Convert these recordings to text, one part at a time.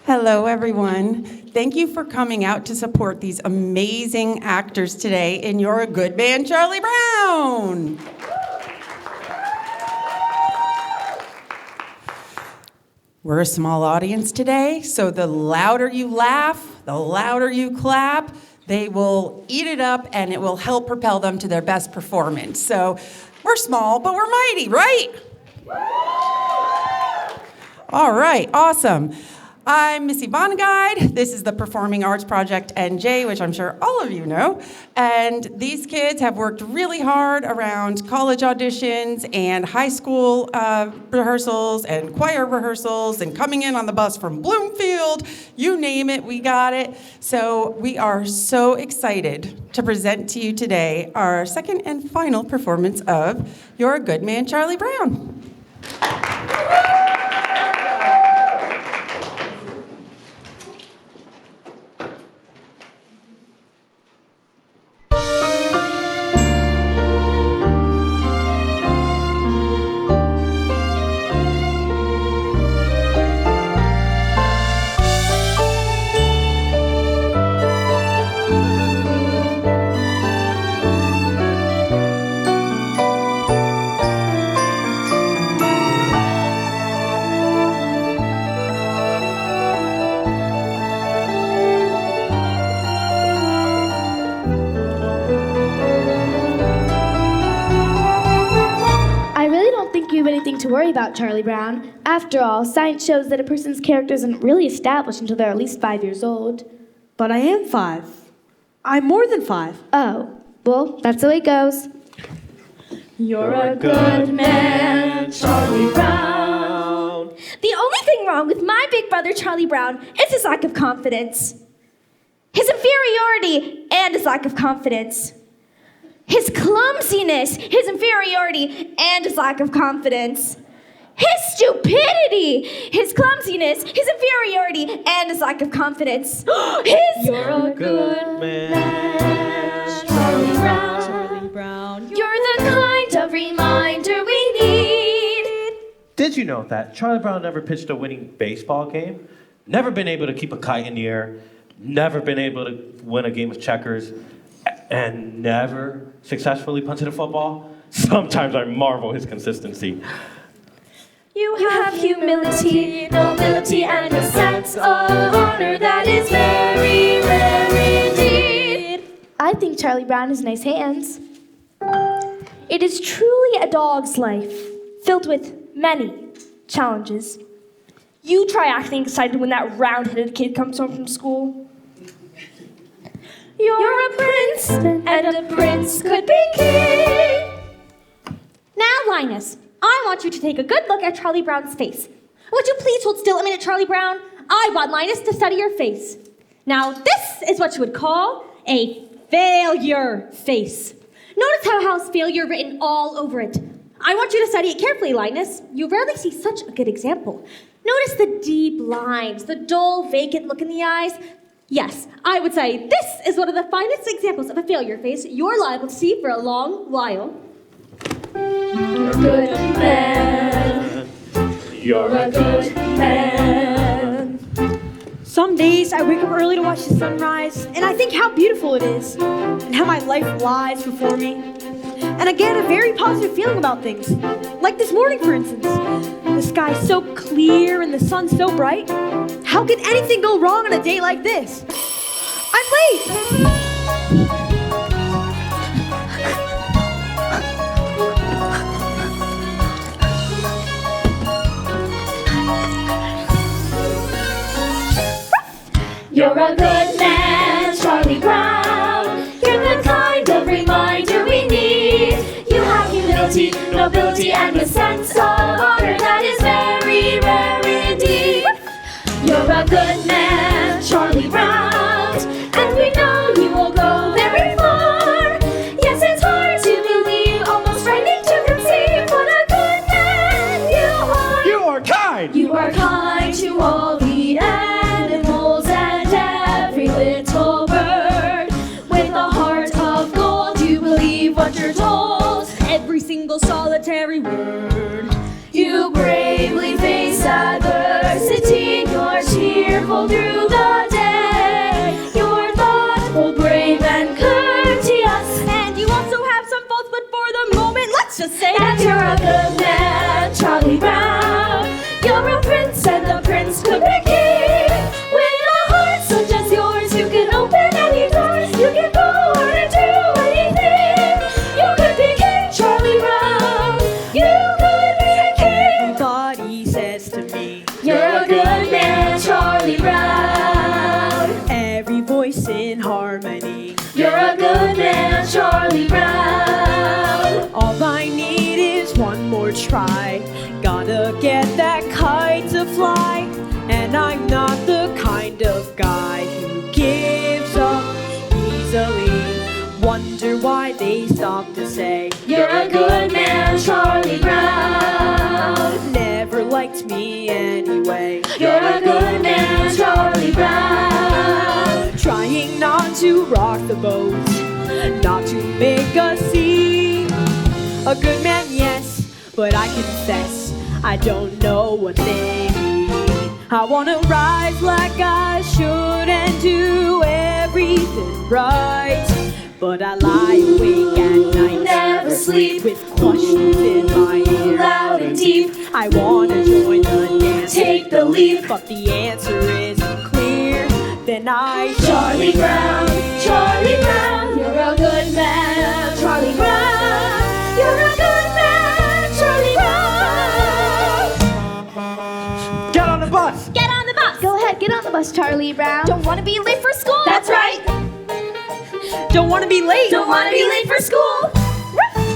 Hello, everyone. Thank you for coming out to support these amazing actors today in You're a Good Man, Charlie Brown. We're a small audience today, so the louder you laugh, the louder you clap, they will eat it up and it will help propel them to their best performance. So we're small, but we're mighty, right? All right, awesome. I'm Missy Bonneguide. This is the Performing Arts Project NJ, which I'm sure all of you know. And these kids have worked really hard around college auditions and high school rehearsals and choir rehearsals and coming in on the bus from Bloomfield. You name it, we got it. So we are so excited to present to you today our second and final performance of You're a Good Man, Charlie Brown. To worry about, Charlie Brown. After all, science shows that a person's character isn't really established until they're at least 5 years old. But I am 5. I'm more than 5. Oh, well, that's the way it goes. You're a good man, Charlie Brown. The only thing wrong with my big brother, Charlie Brown, is his lack of confidence. His inferiority and his lack of confidence. His clumsiness, his inferiority, and his lack of confidence. His stupidity, his clumsiness, his inferiority, and his lack of confidence. You're a good man, Charlie Brown. You're the kind of reminder we need. Did you know that Charlie Brown never pitched a winning baseball game? Never been able to keep a kite in the air? Never been able to win a game of checkers? And never successfully punted a football? Sometimes I marvel his consistency. You have humility, nobility, and a sense of honor that is very rare indeed. I think Charlie Brown has nice hands. It is truly a dog's life, filled with many challenges. You try acting excited when that round-headed kid comes home from school. You're a prince, and a prince could be king. Now, Linus, I want you to take a good look at Charlie Brown's face. Would you please hold still a minute, Charlie Brown? I want Linus to study your face. Now, this is what you would call a failure face. Notice how it has failure written all over it. I want you to study it carefully, Linus. You rarely see such a good example. Notice the deep lines, the dull, vacant look in the eyes. Yes, I would say this is one of the finest examples of a failure face you're liable to see for a long while. You're a good man. You're a good man. Some days I wake up early to watch the sunrise, and I think how beautiful it is, and how my life lies before me. And I get a very positive feeling about things. Like this morning, for instance. The sky's so clear and the sun's so bright. How could anything go wrong on a day like this? I'm late! You're a good man, Charlie Brown. You're the kind of reminder we need. You have humility, nobility, and a sense of honor that is very rare indeed. You're a good man, Charlie Brown, and we know you will go very far. Yes, it's hard to believe, almost frightening to conceive what a good man you are. You are kind! You are kind to all the animals and every little bird. With a heart of gold, you believe what you're told, every single solitary word. You bravely face adversity, you're cheerful get that kite to fly, and I'm not the kind of guy who gives up easily. Wonder why they stop to say, You're a good man, Charlie Brown. never liked me anyway. You're a good man, Charlie Brown. Trying not to rock the boat, not to make a scene. A good man, yes, but I confess I don't know what they mean. I wanna rise like I should and do everything right, but I lie awake at night, Never sleep. with questions in my ear, Loud and deep. I wanna join the dance, Take the leap. but the answer isn't clear. Then I Charlie Brown, Charlie Brown, you're a good man, Charlie Brown. You're a good man, Charlie Brown. Get on the bus! Get on the bus! Go ahead, get on the bus, Charlie Brown. Don't want to be late for school? That's right. don't wanna be late. Don't want to be late for school.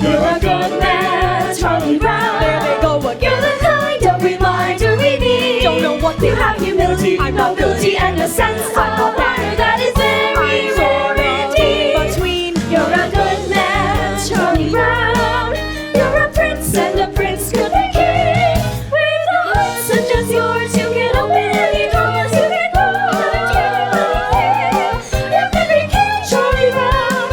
You're a good man, Charlie Brown. There they go You're again. the kind of reminder we need. Don't know what You they have humility, I'm not nobility, and a sense of I'm not honor that is very I'm sort rare of indeed. between. You're a good man, Charlie Brown. You're a prince, and a prince could be king. With a heart such as yours, you can open any doors. You can go anywhere. You can be king, Charlie Brown.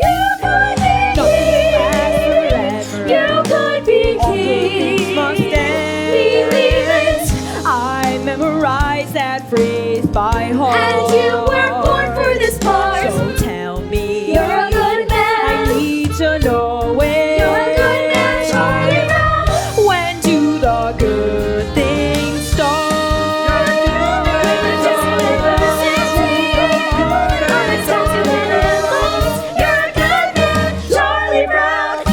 You could be king. You could be king. Must Believe it. I memorized that phrase by heart. And you were born for this part. So tell me, You're a good man. I need to know it. You're a good man, Charlie Brown. When do the good things start? Just never You're a good man, Charlie Brown.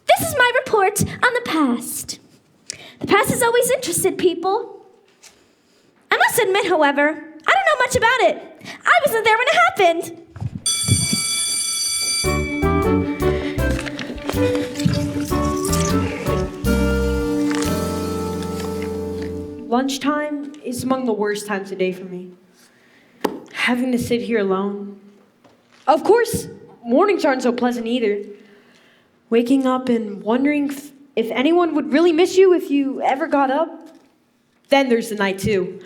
This is my report on the past. The past has always interested people. I must admit, however, I don't know much about it. I wasn't there when it happened. Lunchtime is among the worst times of day for me. Having to sit here alone. Of course, mornings aren't so pleasant either. Waking up and wondering if anyone would really miss you if you ever got up. Then there's the night too.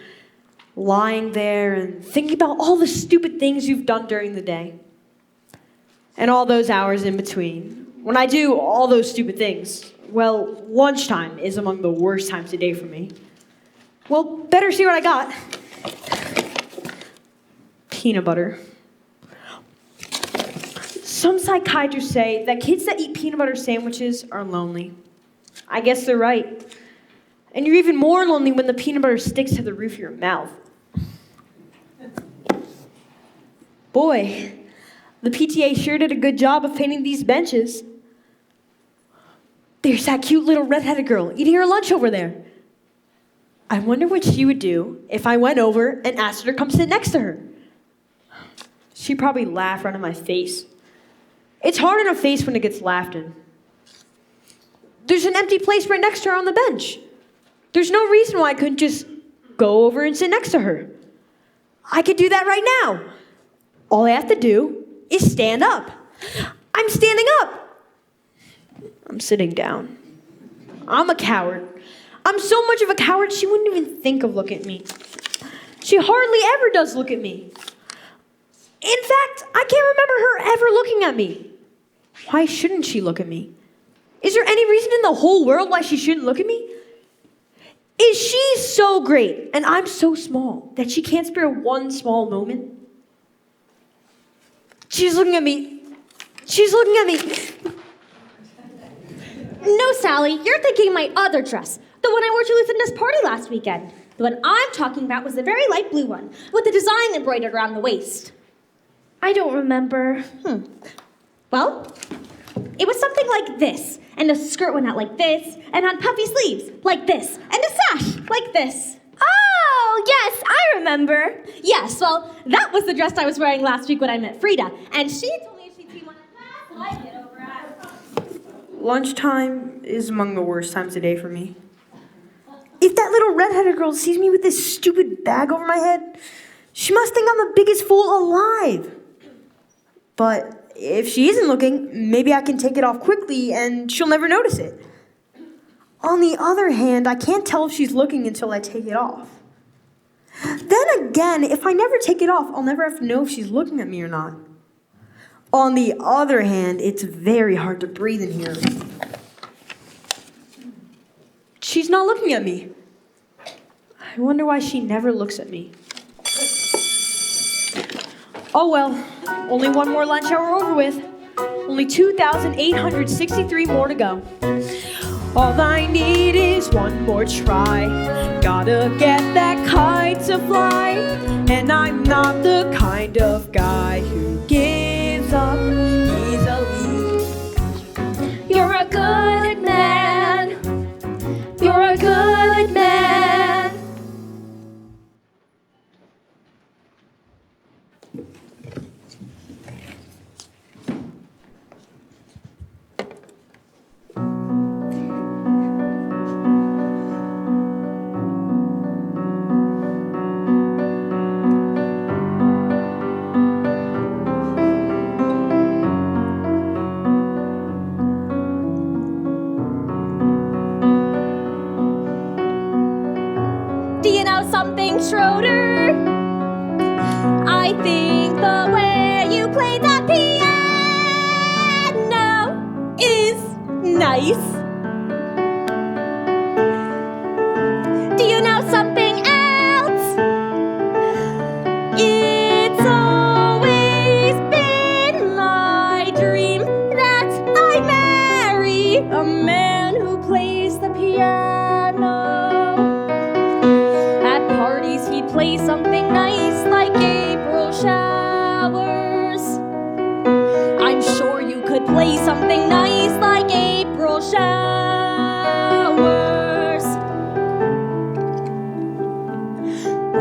Lying there and thinking about all the stupid things you've done during the day. And all those hours in between. When I do all those stupid things, well, lunchtime is among the worst times of day for me. Well, better see what I got. Peanut butter. Some psychiatrists say that kids that eat peanut butter sandwiches are lonely. I guess they're right. And you're even more lonely when the peanut butter sticks to the roof of your mouth. Boy, the PTA sure did a good job of painting these benches. There's that cute little redheaded girl eating her lunch over there. I wonder what she would do if I went over and asked her to come sit next to her. She'd probably laugh right in my face. It's hard on a face when it gets laughed in. There's an empty place right next to her on the bench. There's no reason why I couldn't just go over and sit next to her. I could do that right now. All I have to do is stand up. I'm standing up. I'm sitting down. I'm a coward. I'm so much of a coward, she wouldn't even think of looking at me. She hardly ever does look at me. In fact, I can't remember her ever looking at me. Why shouldn't she look at me? Is there any reason in the whole world why she shouldn't look at me? Is she so great and I'm so small that she can't spare one small moment? She's looking at me. She's looking at me. No, Sally, you're thinking my other dress. The one I wore to Lucinda's party last weekend. The one I'm talking about was the very light blue one, with the design embroidered around the waist. I don't remember. Well, it was something like this, and the skirt went out like this, and had puffy sleeves like this, and a sash like this. Oh, yes, I remember. Yes, well, that was the dress I was wearing last week when I met Frida, and she told me she'd see one of like it over at... Lunchtime is among the worst times of day for me. If that little redheaded girl sees me with this stupid bag over my head, she must think I'm the biggest fool alive. But if she isn't looking, maybe I can take it off quickly and she'll never notice it. On the other hand, I can't tell if she's looking until I take it off. Then again, if I never take it off, I'll never have to know if she's looking at me or not. On the other hand, it's very hard to breathe in here. She's not looking at me. I wonder why she never looks at me. Oh well, only one more lunch hour over with. Only 2,863 more to go. All I need is one more try. Gotta get that kite to fly. And I'm not the kind of guy who gives up easily. You're a good man. You're a good man. Do you know something, Schroeder? I think the way you play that piano is nice. Do you know something else? It's always been my dream that I marry a man who plays the piano. At parties he'd play something nice like April showers. I'm sure you could play something nice like April showers.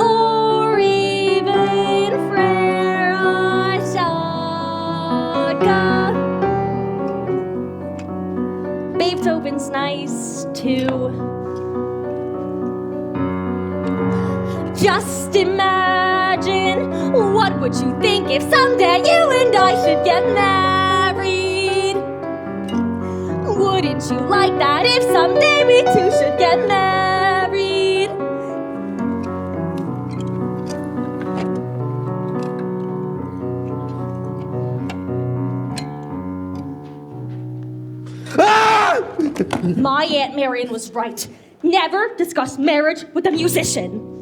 Or even Frere Saga. Beethoven's nice too. Just imagine, what would you think if someday you and I should get married? Wouldn't you like that if someday we two should get married? My Aunt Marion was right. Never discuss marriage with a musician.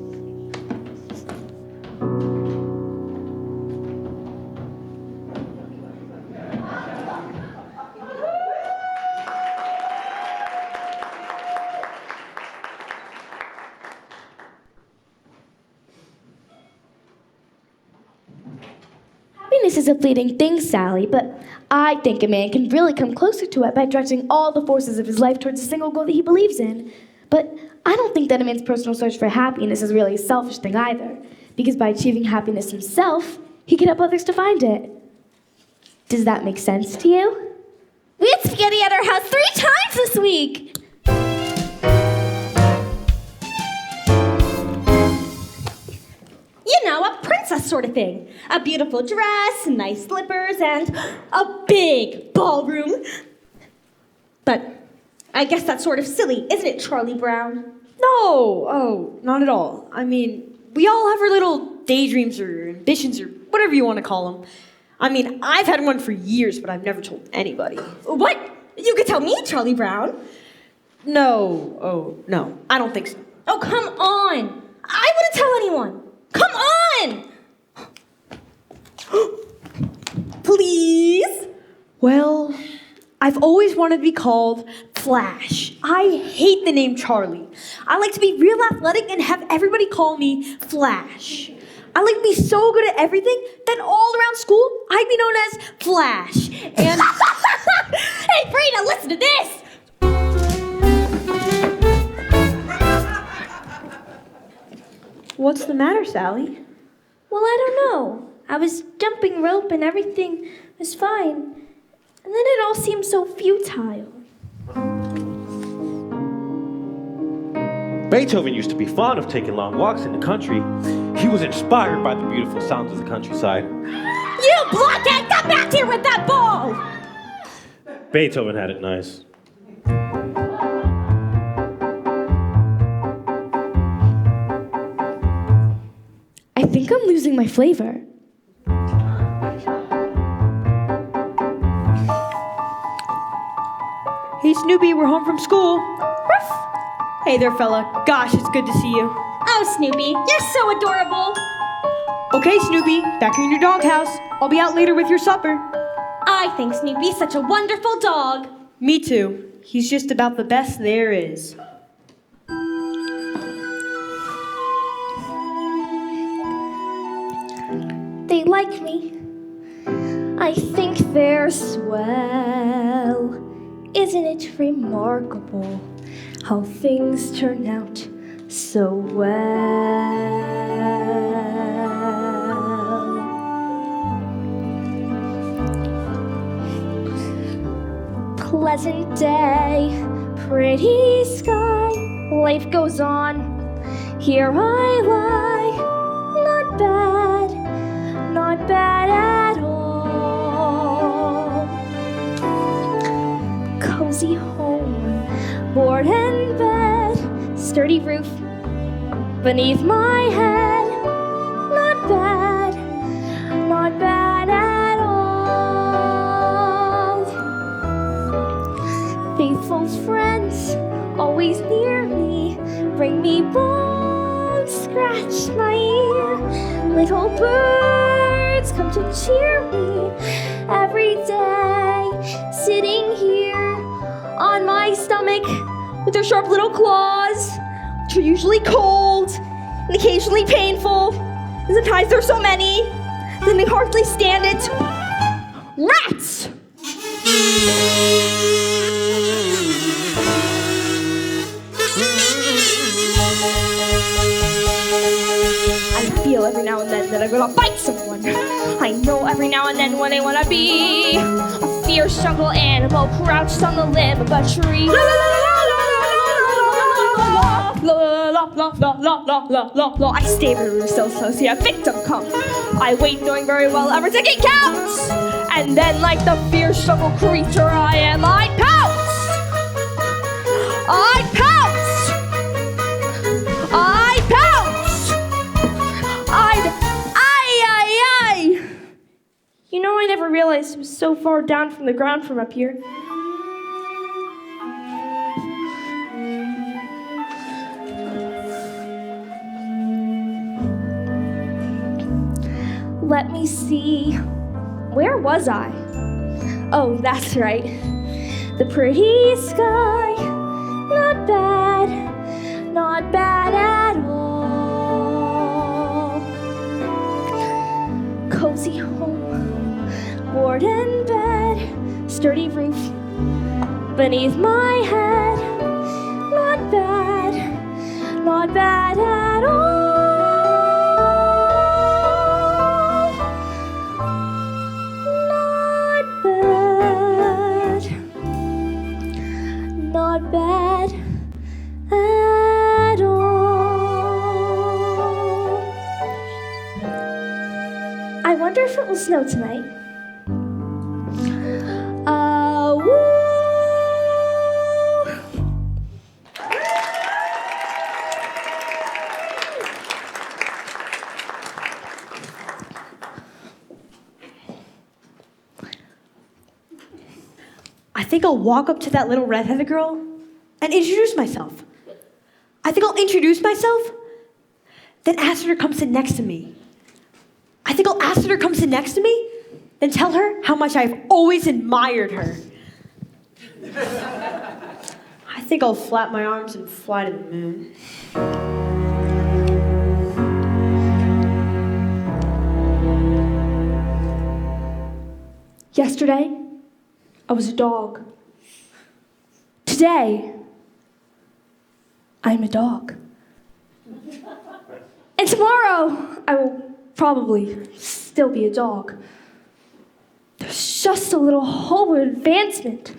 Happiness is a fleeting thing, Sally, but I think a man can really come closer to it by directing all the forces of his life towards a single goal that he believes in. But I don't think that a man's personal search for happiness is really a selfish thing either, because by achieving happiness himself, he can help others to find it. Does that make sense to you? We had spaghetti at our house 3 times this week. You know, a princess sort of thing. A beautiful dress, nice slippers, and a big ballroom. But I guess that's sort of silly, isn't it, Charlie Brown? No, not at all. I mean, we all have our little daydreams or ambitions or whatever you want to call them. I mean, I've had one for years, but I've never told anybody. What? You could tell me, Charlie Brown. No, I don't think so. Oh, come on. I wouldn't tell anyone. Come on! Please? Well, I've always wanted to be called Flash. I hate the name Charlie. I like to be real athletic and have everybody call me Flash. I like be so good at everything that all around school I'd be known as Flash. And Hey, Frida, listen to this! what's the matter, Sally? Well, I don't know. I was jumping rope and everything was fine. And then it all seemed so futile. Beethoven used to be fond of taking long walks in the country. He was inspired by the beautiful sounds of the countryside. You blockhead, come back here with that ball! Beethoven had it nice. I think I'm losing my flavor. Hey, Snoopy, we're home from school. Hey there, fella. Gosh, it's good to see you. Oh, Snoopy, you're so adorable. Okay, Snoopy, back in your doghouse. I'll be out later with your supper. I think Snoopy's such a wonderful dog. Me too. He's just about the best there is. They like me. I think they're swell. Isn't it remarkable how things turn out so well? Pleasant day, pretty sky, life goes on. Here I lie, not bad at all. Cozy home, board and bed, sturdy roof beneath my head. Not bad at all. Faithful friends always near me, bring me bones, scratch my ear. Little birds come to cheer me every day, sitting here on my stomach with their sharp little claws, which are usually cold and occasionally painful. And sometimes there's so many that they hardly stand it. Rats! I feel every now and then that I'm gonna bite someone. I know every now and then when I wanna be a fierce jungle animal crouched on the limb of a tree. La la la la la la. I stay very still so see a victim come. I wait knowing very well everything it counts. And then like the fierce jungle creature I am, I pounce! I pounce! I pounce! I. You know, I never realized it was so far down from the ground from up here. Let me see. Where was I? Oh, that's right. The pretty sky. Not bad at all. Cozy home, board and bed, sturdy roof beneath my head. Not bad at all. Not bad at all. I wonder if it will snow tonight. Woo! I think I'll walk up to that little redheaded girl and introduce myself. I think I'll introduce myself, then ask her to come sit next to me. I think I'll ask her to come sit next to me, then tell her how much I've always admired her. I think I'll flap my arms and fly to the moon. Yesterday, I was a dog. Today, I'm a dog. And tomorrow, I will probably still be a dog. There's just a little hope of advancement.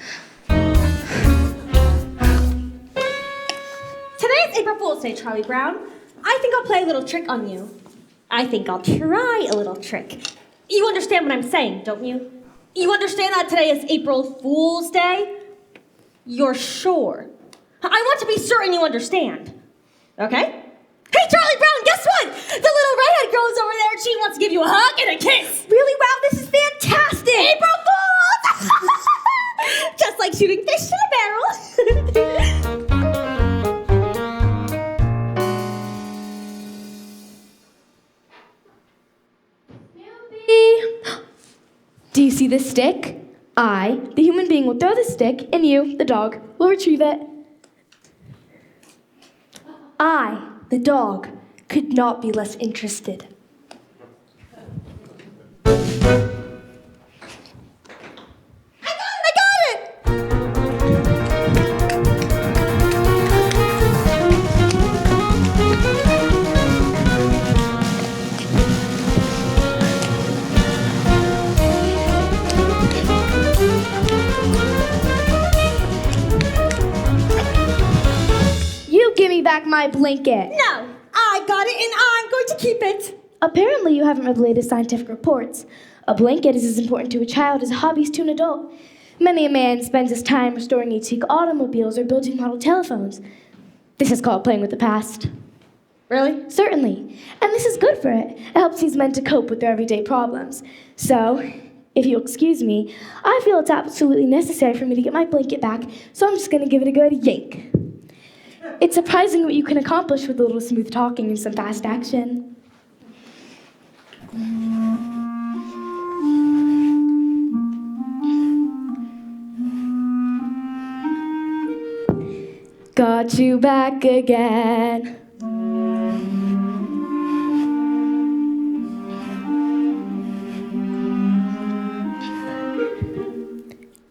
Today's April Fool's Day, Charlie Brown. I think I'll play a little trick on you. I think I'll try a little trick. You understand what I'm saying, don't you? You understand that today is April Fool's Day? You're sure? I want to be certain you understand. Okay? Hey, Charlie Brown, guess what? The little redhead girl's over there and she wants to give you a hug and a kiss. Really? Wow, this is fantastic! April Fools! Just like shooting fish in a barrel. Do you see this stick? I, the human being, will throw the stick, and you, the dog, will retrieve it. I, the dog, could not be less interested. I got it! You give me back my blanket. No, I got it and I'm going to keep it. Apparently, you haven't read the latest scientific reports. A blanket is as important to a child as a hobby is to an adult. Many a man spends his time restoring antique automobiles or building model telephones. This is called playing with the past. Really? Certainly. And this is good for it. It helps these men to cope with their everyday problems. So, if you'll excuse me, I feel it's absolutely necessary for me to get my blanket back, so I'm just going to give it a good yank. It's surprising what you can accomplish with a little smooth talking and some fast action. Got you back again.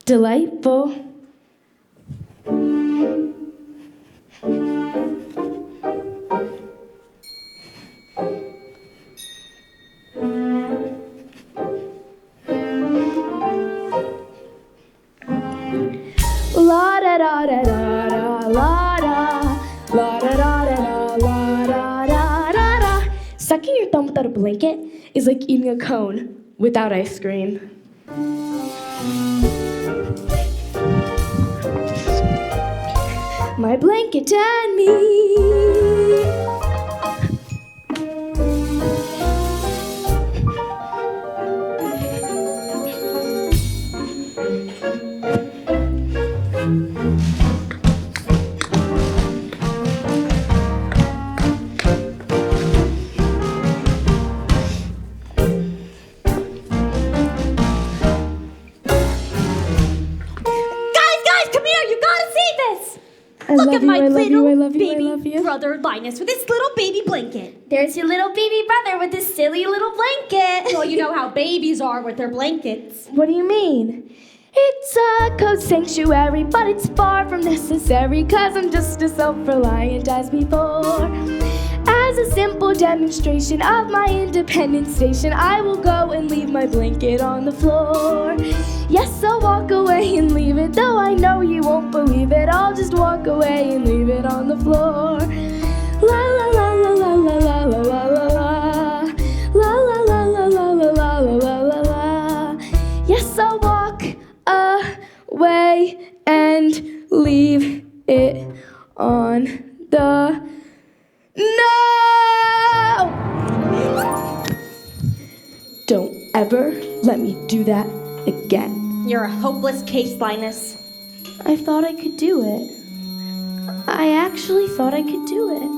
Delightful. La da da da da da la da la da da da da la da da da da. Sucking your thumb without a blanket is like eating a cone without ice cream. My blanket and me. Look at my little I love baby brother Linus with his little baby blanket. There's your little baby brother with his silly little blanket. Well, you know how babies are with their blankets. What do you mean? It's a code sanctuary, but it's far from necessary, 'cause I'm just as self-reliant as before. As a simple demonstration of my independent station, I will go and leave my blanket on the floor. Yes, I'll walk away and leave it, though I know you won't believe it. I'll just walk away and leave it on the floor. La la la la la la la la la la la. La la la la la la la la la la. Yes, I'll walk away and leave it on the No! Don't ever let me do that again. You're a hopeless case, Linus. I thought I could do it. I actually thought I could do it.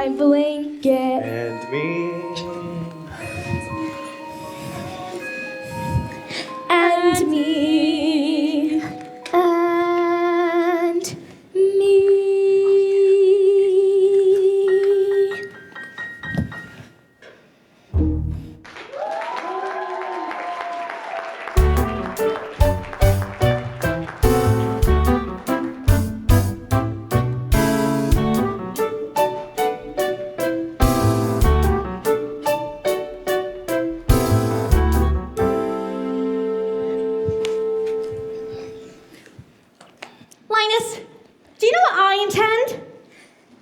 my blanket. And me. And me. And me. Linus, do you know what I intend?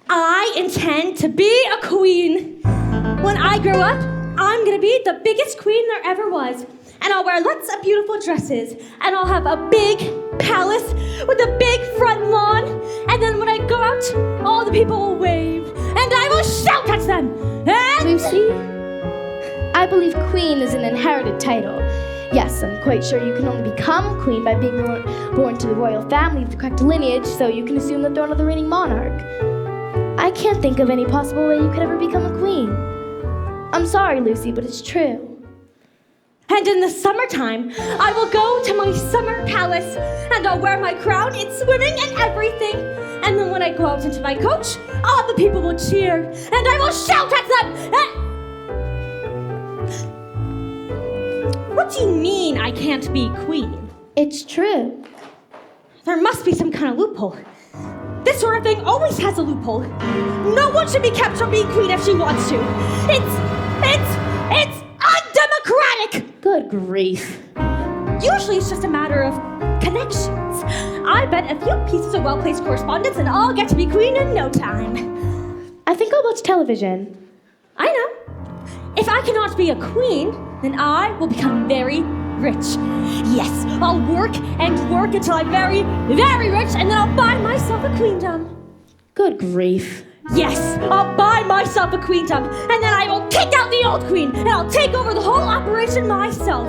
I intend to be a queen. When I grow up, I'm gonna be the biggest queen there ever was. And I'll wear lots of beautiful dresses. And I'll have a big palace with a big front lawn. And then when I go out, all the people will wave. And I will shout at them. And Lucy, I believe queen is an inherited title. Yes, I'm quite sure you can only become queen by being born to the royal family of the correct lineage, so you can assume the throne of the reigning monarch. I can't think of any possible way you could ever become a queen. I'm sorry, Lucy, but it's true. And in the summertime, I will go to my summer palace and I'll wear my crown in swimming and everything. And then when I go out into my coach, all the people will cheer and I will shout at them. What do you mean I can't be queen? It's true. There must be some kind of loophole. This sort of thing always has a loophole. No one should be kept from being queen if she wants to. It's undemocratic! Good grief. Usually it's just a matter of connections. I bet a few pieces of well-placed correspondence and I'll get to be queen in no time. I think I'll watch television. I know. If I cannot be a queen, then I will become very rich. Yes, I'll work and work until I'm very, very rich, and then I'll buy myself a queendom. Good grief. Yes, I'll buy myself a queendom, and then I will kick out the old queen, and I'll take over the whole operation myself.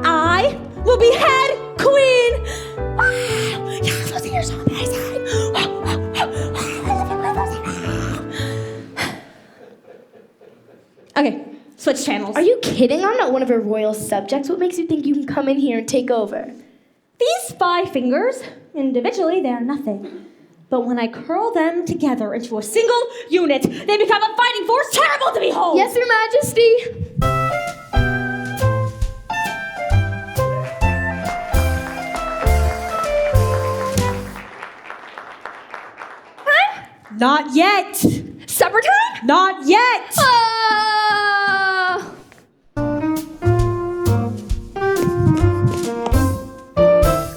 I will be head queen. Wow, yeah, Lucy, you're so amazing. Okay, switch channels. Are you kidding? I'm not one of your royal subjects. What makes you think you can come in here and take over? These 5 fingers, individually, they are nothing. But when I curl them together into a single unit, they become a fighting force terrible to behold! Yes, Your Majesty. Not yet. Supper time? Not yet.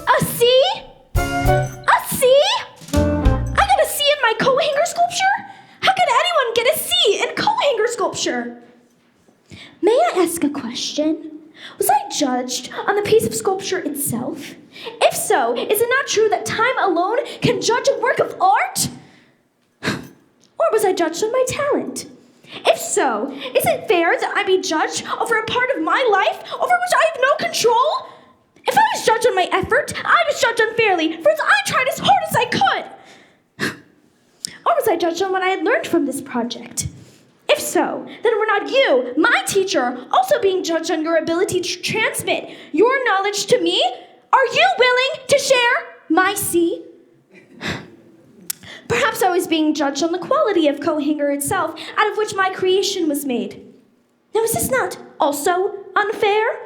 A C? A C? I got a C in my coat hanger sculpture? How could anyone get a C in coat hanger sculpture? May I ask a question? Was I judged on the piece of sculpture itself? If so, is it not true that time alone can judge a work of art? Or was I judged on my talent? If so, is it fair that I be judged over a part of my life over which I have no control? If I was judged on my effort, I was judged unfairly, for I tried as hard as I could. Or was I judged on what I had learned from this project? If so, then were not you, my teacher, also being judged on your ability to transmit your knowledge to me? Are you willing to share my C? Perhaps I was being judged on the quality of coat hanger itself, out of which my creation was made. Now, is this not also unfair?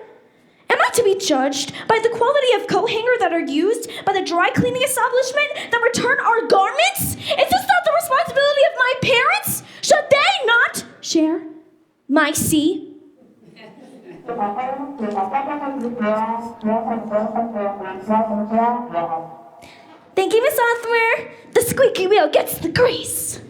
Am I to be judged by the quality of coat hanger that are used by the dry cleaning establishment that return our garments? Is this not the responsibility of my parents? Should they not share my C? Thank you, Miss Othmer. The squeaky wheel gets the grease.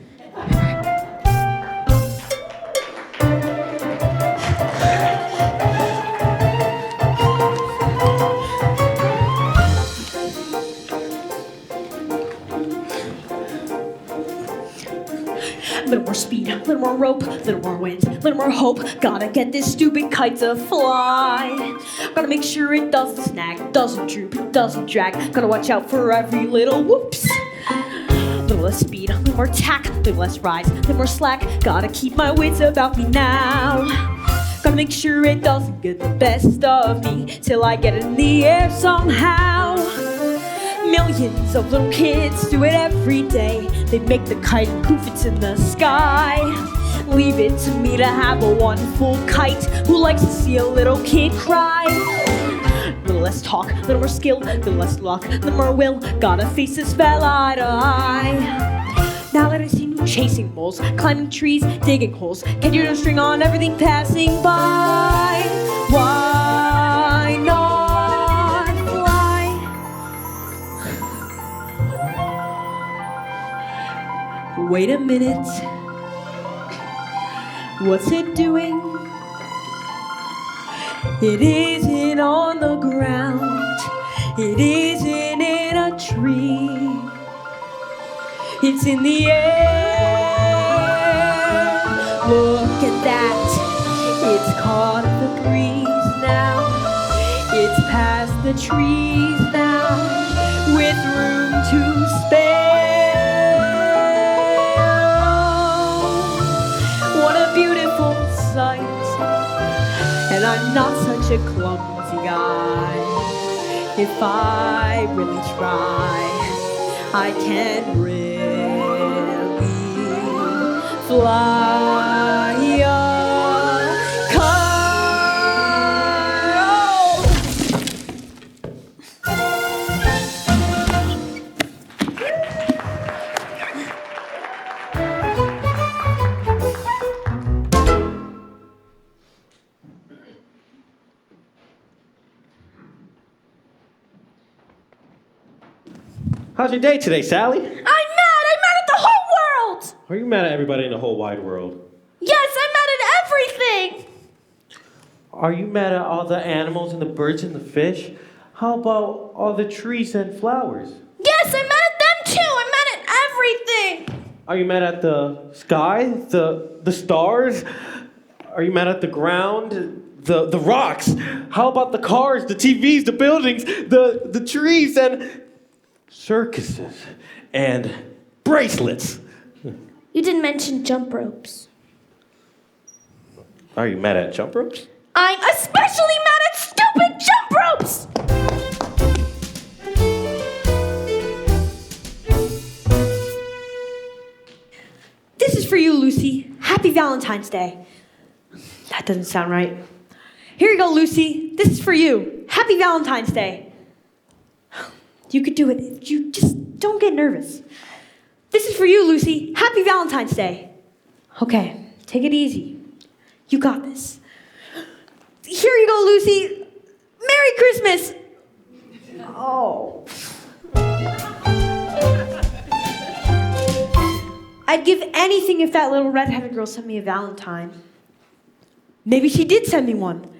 A little more speed, a little more rope, a little more wind, a little more hope. Gotta get this stupid kite to fly. Gotta make sure it doesn't snag, doesn't droop, doesn't drag. Gotta watch out for every little whoops. Little less speed, a little more tack, a little less rise, a little more slack. Gotta keep my wits about me now. Gotta make sure it doesn't get the best of me till I get in the air somehow. Millions of little kids do it every day. They make the kite and poof, it's in the sky. Leave it to me to have a wonderful kite who likes to see a little kid cry. A little less talk, a little more skill, a little less luck, a little more will. Gotta face this fella eye to eye. Now that I see you chasing moles, climbing trees, digging holes, can you no string on everything passing by? Why not fly? Wait a minute. What's it doing? It isn't on the ground. It isn't in a tree. It's in the air. Look at that. It's caught the breeze now. It's past the trees now, with room to spare. What a beautiful sight. And I'm not such a clumsy guy. If I really try, I can really fly a How's your day today, Sally? I'm mad at the whole world! Are you mad at everybody in the whole wide world? Yes, I'm mad at everything! Are you mad at all the animals and the birds and the fish? How about all the trees and flowers? Yes, I'm mad at them too! I'm mad at everything! Are you mad at the sky, the stars? Are you mad at the ground, the rocks? How about the cars, the TVs, the buildings, the trees, and circuses, and bracelets? You didn't mention jump ropes. Are you mad at jump ropes? I'm especially mad at stupid jump ropes! This is for you, Lucy. Happy Valentine's Day. That doesn't sound right. Here you go, Lucy. This is for you. Happy Valentine's Day. You could do it. You just don't get nervous. This is for you, Lucy. Happy Valentine's Day. Okay, take it easy. You got this. Here you go, Lucy. Merry Christmas. Oh. I'd give anything if that little red-headed girl sent me a Valentine. Maybe she did send me one.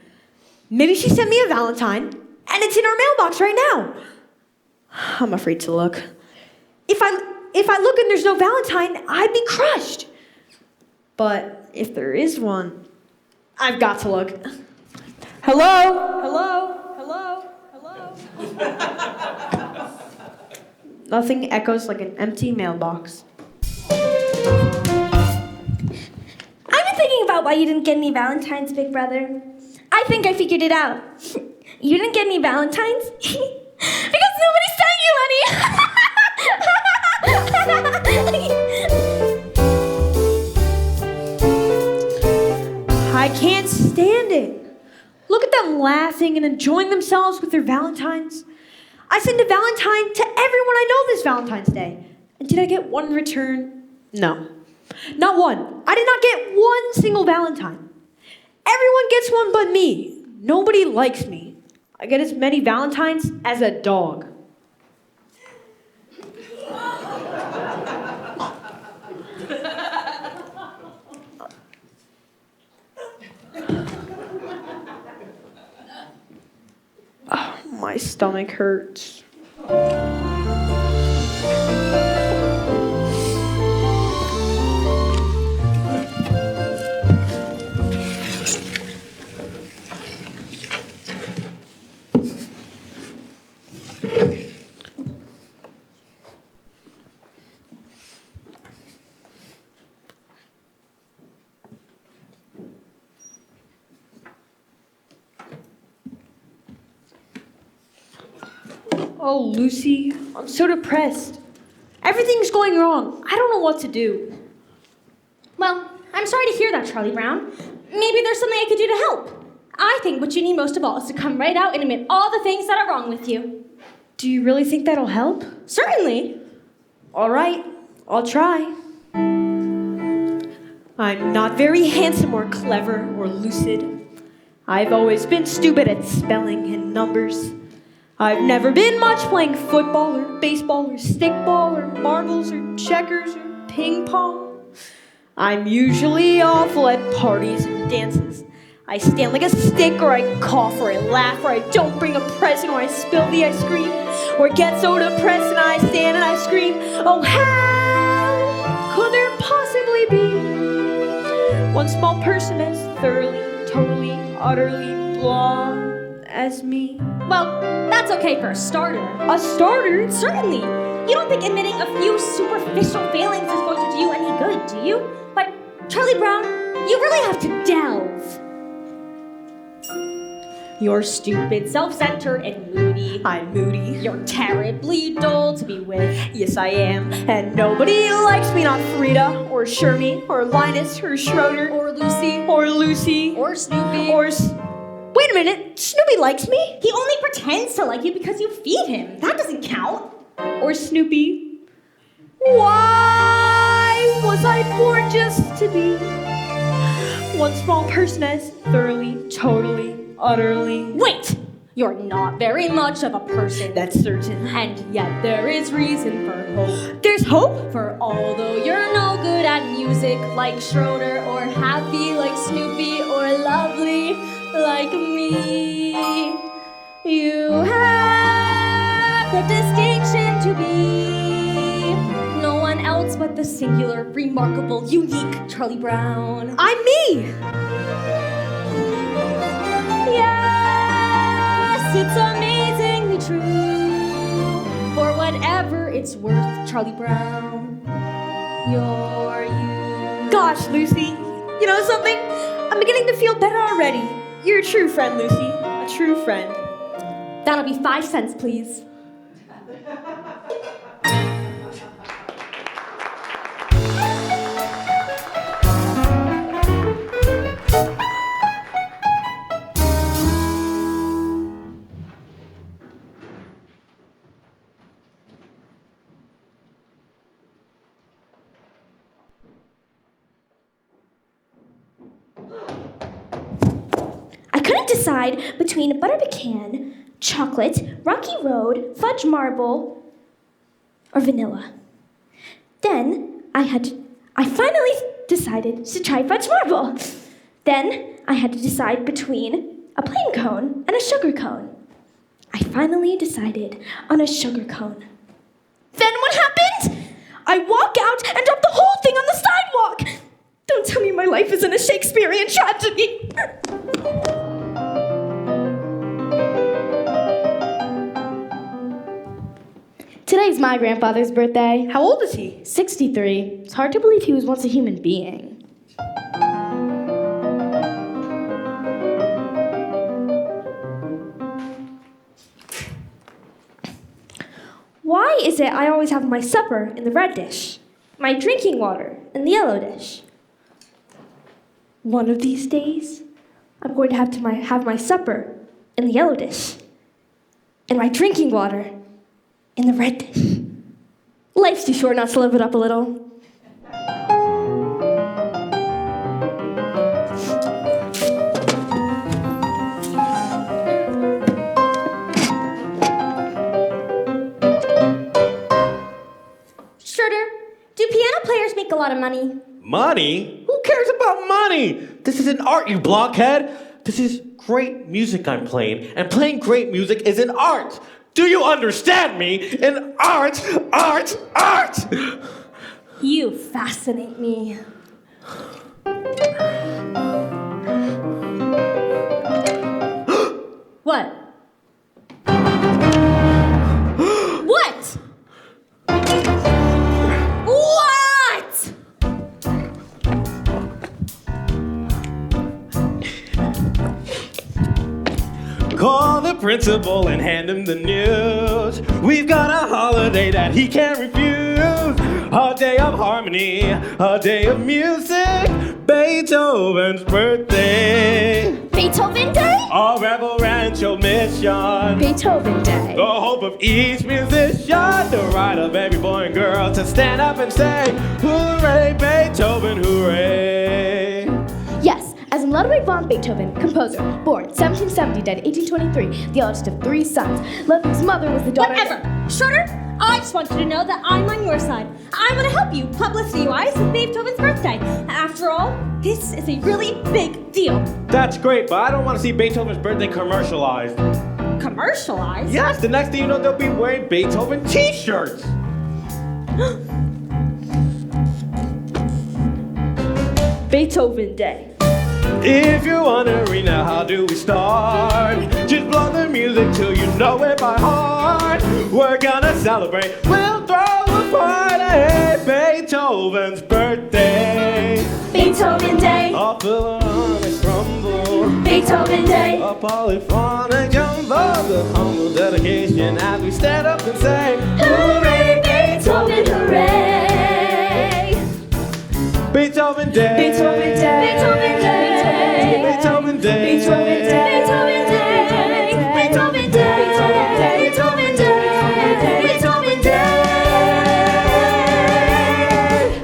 Maybe she sent me a Valentine, and it's in our mailbox right now. I'm afraid to look. If I look and there's no Valentine, I'd be crushed. But if there is one, I've got to look. Hello? Hello? Hello? Hello? Nothing echoes like an empty mailbox. I've been thinking about why you didn't get any Valentines, big brother. I think I figured it out. You didn't get any Valentines? Because nobody sent you any! I can't stand it. Look at them laughing and enjoying themselves with their Valentines. I sent a Valentine to everyone I know this Valentine's Day. And did I get one in return? No. Not one. I did not get one single Valentine. Everyone gets one but me. Nobody likes me. I get as many Valentines as a dog. Oh, my stomach hurts. Oh, Lucy, I'm so depressed. Everything's going wrong. I don't know what to do. Well, I'm sorry to hear that, Charlie Brown. Maybe there's something I could do to help. I think what you need most of all is to come right out and admit all the things that are wrong with you. Do you really think that'll help? Certainly. All right, I'll try. I'm not very handsome or clever or lucid. I've always been stupid at spelling and numbers. I've never been much playing football or baseball or stickball or marbles or checkers or ping pong. I'm usually awful at parties and dances. I stand like a stick, or I cough, or I laugh, or I don't bring a present, or I spill the ice cream, or get so depressed and I stand and I scream. Oh, how could there possibly be one small person as thoroughly, totally, utterly blah as me? Well, that's okay for a starter. A starter? Certainly. You don't think admitting a few superficial failings is going to do you any good, do you? But, Charlie Brown, you really have to delve. You're stupid, self-centered, and moody. I'm moody. You're terribly dull to be with. Yes, I am. And nobody likes me, not Frida, or Shermie, or Linus, or Schroeder, Or Lucy. or Lucy, Or Snoopy. Wait a minute, Snoopy likes me? He only pretends to like you because you feed him. That doesn't count. Or Snoopy? Why was I born just to be one small person as thoroughly, totally, utterly? Wait! You're not very much of a person. That's certain. And yet there is reason for hope. There's hope? For although you're no good at music like Schroeder, or happy like Snoopy, or lovely like me, you have the distinction to be no one else but the singular, remarkable, unique Charlie Brown. I'm me! Yes, it's amazingly true. For whatever it's worth, Charlie Brown, you're you. Gosh, Lucy, you know something? I'm beginning to feel better already. You're a true friend, Lucy. A true friend. That'll be 5 cents, please. I couldn't decide between butter pecan, chocolate, rocky road, fudge marble, or vanilla. Then I finally decided to try fudge marble. Then I had to decide between a plain cone and a sugar cone. I finally decided on a sugar cone. Then what happened? I walk out and drop the whole thing on the sidewalk. Don't tell me my life isn't a Shakespearean tragedy. Today's my grandfather's birthday. How old is he? 63. It's hard to believe he was once a human being. Why is it I always have my supper in the red dish, my drinking water in the yellow dish? One of these days, I'm going to have my supper in the yellow dish, and my drinking water in the red dish. Life's too short not to live it up a little. Schroeder, do piano players make a lot of money? Money? Who cares about money? This is an art, you blockhead. This is great music I'm playing, and playing great music is an art. Do you understand me? An art, art, art! You fascinate me. What? What? What? Call the principal and hand him the news. We've got a holiday that he can't refuse. A day of harmony, a day of music, Beethoven's birthday. Beethoven Day? A reverential mission. Beethoven Day. The hope of each musician, the right of every boy and girl to stand up and say, hooray, Beethoven, hooray. Yes, as in Ludwig von Beethoven, composer, born 1770, died 1823, the eldest of 3 sons. Ludwig's mother was the daughter. Whatever. Schroeder, I just want you to know that I'm on your side. I'm going to help you publicity-wise with Beethoven's birthday. After all, this is a really big deal. That's great, but I don't want to see Beethoven's birthday commercialized. Commercialized? Yes, the next thing you know, they'll be wearing Beethoven t-shirts. Beethoven Day. If you're wondering now, how do we start? Just blow the music till you know it by heart. We're gonna celebrate, we'll throw a party. Beethoven's birthday. Beethoven Day. A philharmonic rumble. Beethoven Day. A polyphonic jumbo. The humble dedication as we stand up and say, Hooray, Beethoven, hooray. Beethoven Day. Beethoven Day. Beethoven Day. Beethoven Day. Beethoven Day. Beethoven Day. Beethoven Day. Beethoven Day. Beethoven Day.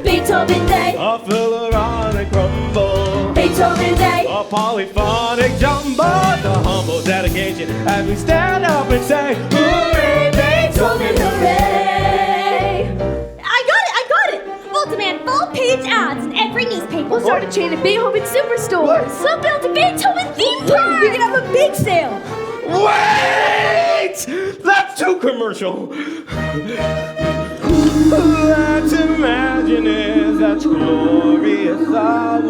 Beethoven Day. A philharmonic rumble. Beethoven Day. A polyphonic jumbo. The humble dedication as we stand up and say, Hooray, Beethoven, hooray. I got it. We'll demand full-page ads in every newspaper. We'll start a chain of Beethoven superstores. We'll build a Beethoven theme park. We can have a big sale. wait! That's too commercial. Let's imagine is that glorious hour,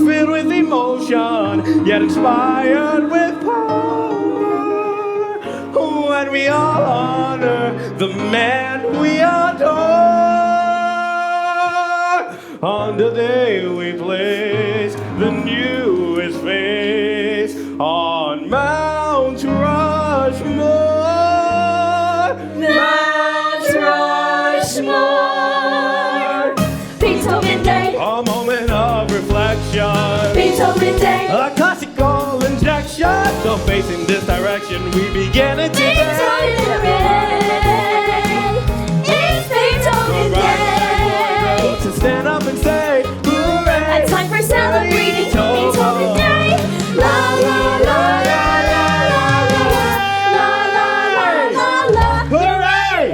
filled with emotion, yet inspired with power. When we all honor the man we adore. On the day we place the newest face on Mount Rushmore. Mount Rushmore. Beethoven Day. A moment of reflection. Beethoven Day. A classical injection. So facing this direction, we begin it today. Beethoven hooray. It's Beethoven Day. To stand up and say, hooray! A time for celebrating Beethoven Day. La la la la la la la la la la la. Hooray!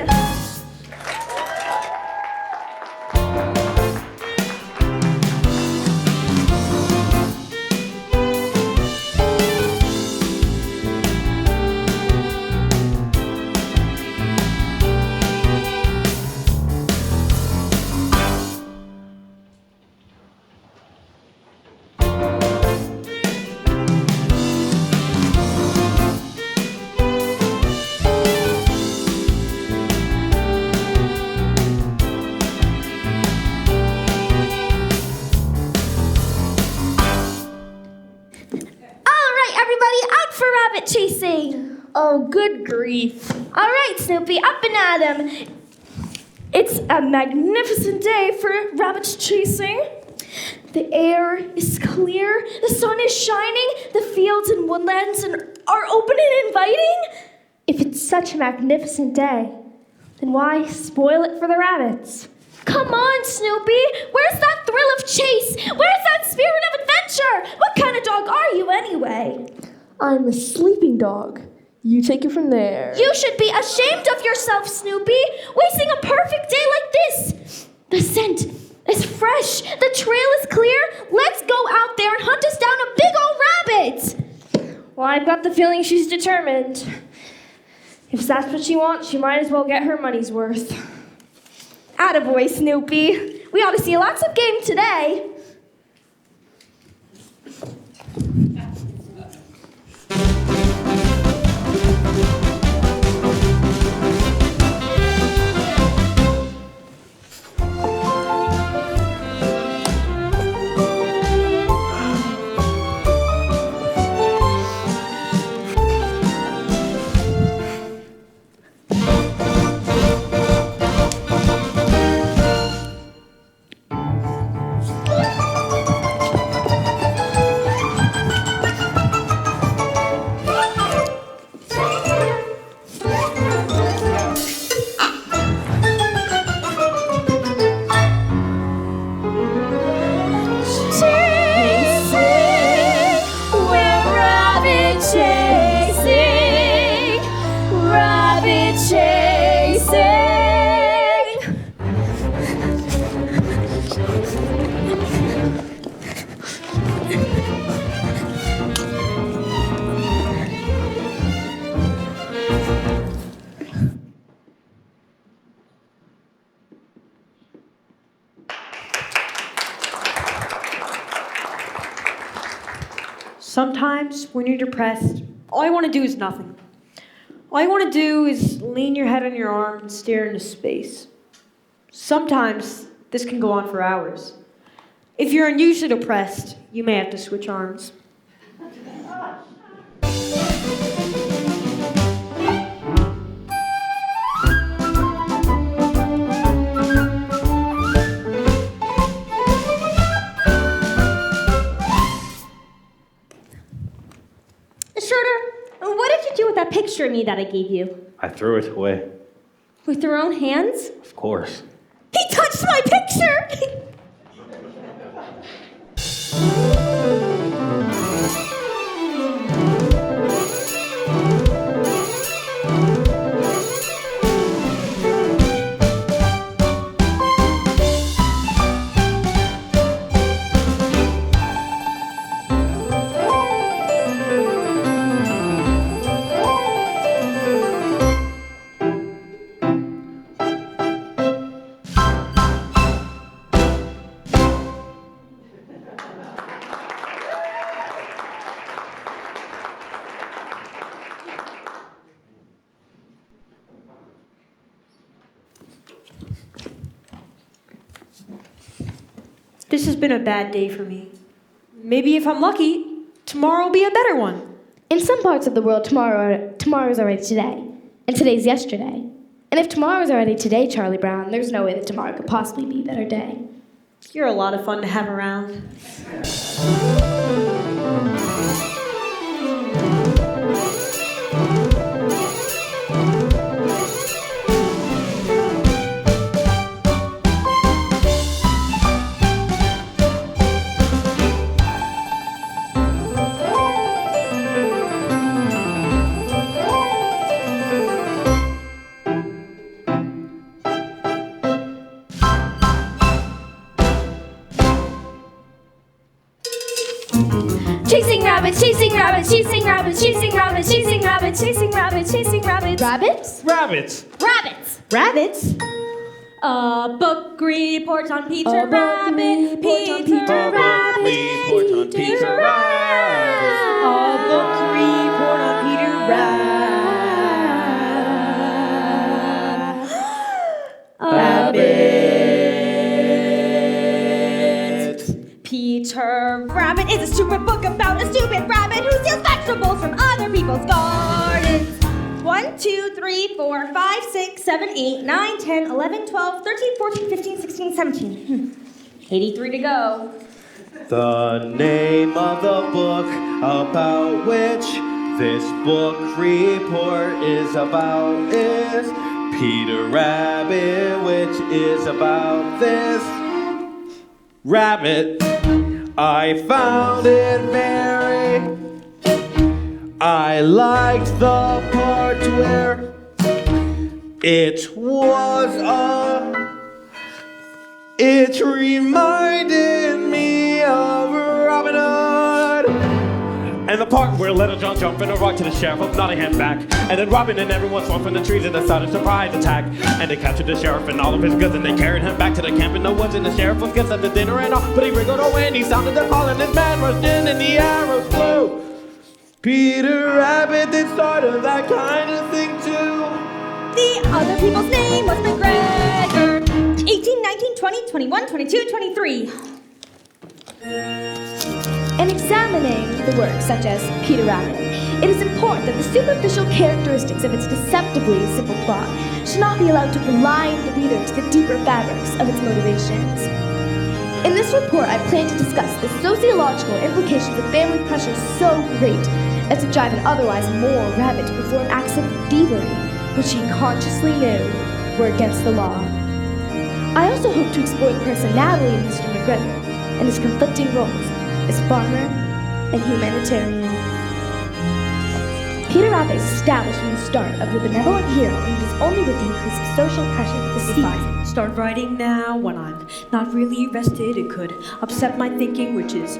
All right, everybody, out for rabbit chasing. Oh, good grief. All right, Snoopy, up and at 'em. It's a magnificent day for rabbit chasing. The air is clear, the sun is shining, the fields and woodlands are open and inviting. If it's such a magnificent day, then why spoil it for the rabbits? Come on, Snoopy. Where's that thrill of chase? Where's that spirit of adventure? What kind of dog are you anyway? I'm a sleeping dog. You take it from there. You should be ashamed of yourself, Snoopy, wasting a perfect day like this. The scent is fresh. The trail is clear. Let's go out there and hunt us down a big old rabbit. Well, I've got the feeling she's determined. If that's what she wants, she might as well get her money's worth. Attaboy, Snoopy. We ought to see lots of game today. sometimes when you're depressed, all you want to do is nothing. All you want to do is lean your head on your arm and stare into space. Sometimes this can go on for hours. If you're unusually depressed, you may have to switch arms. Schroeder, what did you do with that picture of me that I gave you? I threw it away. With your own hands? Of course. He touched my picture! This has been a bad day for me. Maybe if I'm lucky, tomorrow will be a better one. In some parts of the world, tomorrow's already today, and today's yesterday. And if tomorrow's already today, Charlie Brown, there's no way that tomorrow could possibly be a better day. You're a lot of fun to have around. Chasing rabbits, chasing rabbits, chasing rabbits, chasing rabbits, chasing rabbits, chasing rabbits, chasing rabbits. Rabbits? Rabbits! Rabbits! Rabbits? A book report on Peter A book Rabbit. report on Peter Rabbit. report on Peter Rabbit. A book report on Peter Rabbit. Peter Rabbit is a stupid book about a stupid rabbit who steals vegetables from other people's gardens. 1, 2, 3, 4, 5, 6, 7, 8, 9, 10, 11, 12, 13, 14, 15, 16, 17. 83 to go. The name of the book about which this book report is about is Peter Rabbit, which is about this rabbit. I found it very. I liked the part where it was it reminded me of Robin Hood. And the part where Little John jumped in a rock to the sheriff of Nottingham's back. And then Robin and everyone swung from the trees in a sudden surprise attack. And they captured the sheriff and all of his goods, and they carried him back to the camp in the woods. And the sheriff was gifts at the dinner and all, but he wriggled away and he sounded the call, and his man rushed in and the arrows flew. Peter Rabbit did sort of that kind of thing too. The other people's name was McGregor. 18, 19, 20, 21, 22, 23. In examining the work such as Peter Rabbit, it is important that the superficial characteristics of its deceptively simple plot should not be allowed to blind the reader to the deeper fabrics of its motivations. In this report, I plan to discuss the sociological implications of family pressure so great as to drive an otherwise moral rabbit to perform acts of thievery, which he consciously knew were against the law. I also hope to explore the personality of Mr. McGregor and his conflicting roles as farmer and humanitarian. Peter Rabbit is established from the start of the benevolent hero, and it is only with the increase of social pressure that the If seed. I start writing now when I'm not really rested, it could upset my thinking, which is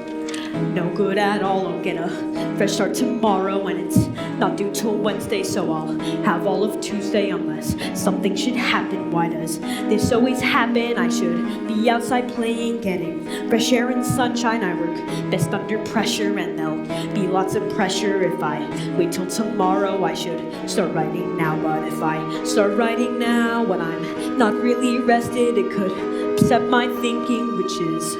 no good at all. I'll get a fresh start tomorrow, and it's not due till Wednesday, so I'll have all of Tuesday unless something should happen. Why does this always happen? I should be outside playing, getting fresh air and sunshine. I work best under pressure, and there'll be lots of pressure if I wait till tomorrow. I should start writing now, but if I start writing now when I'm not really rested, it could upset my thinking, which is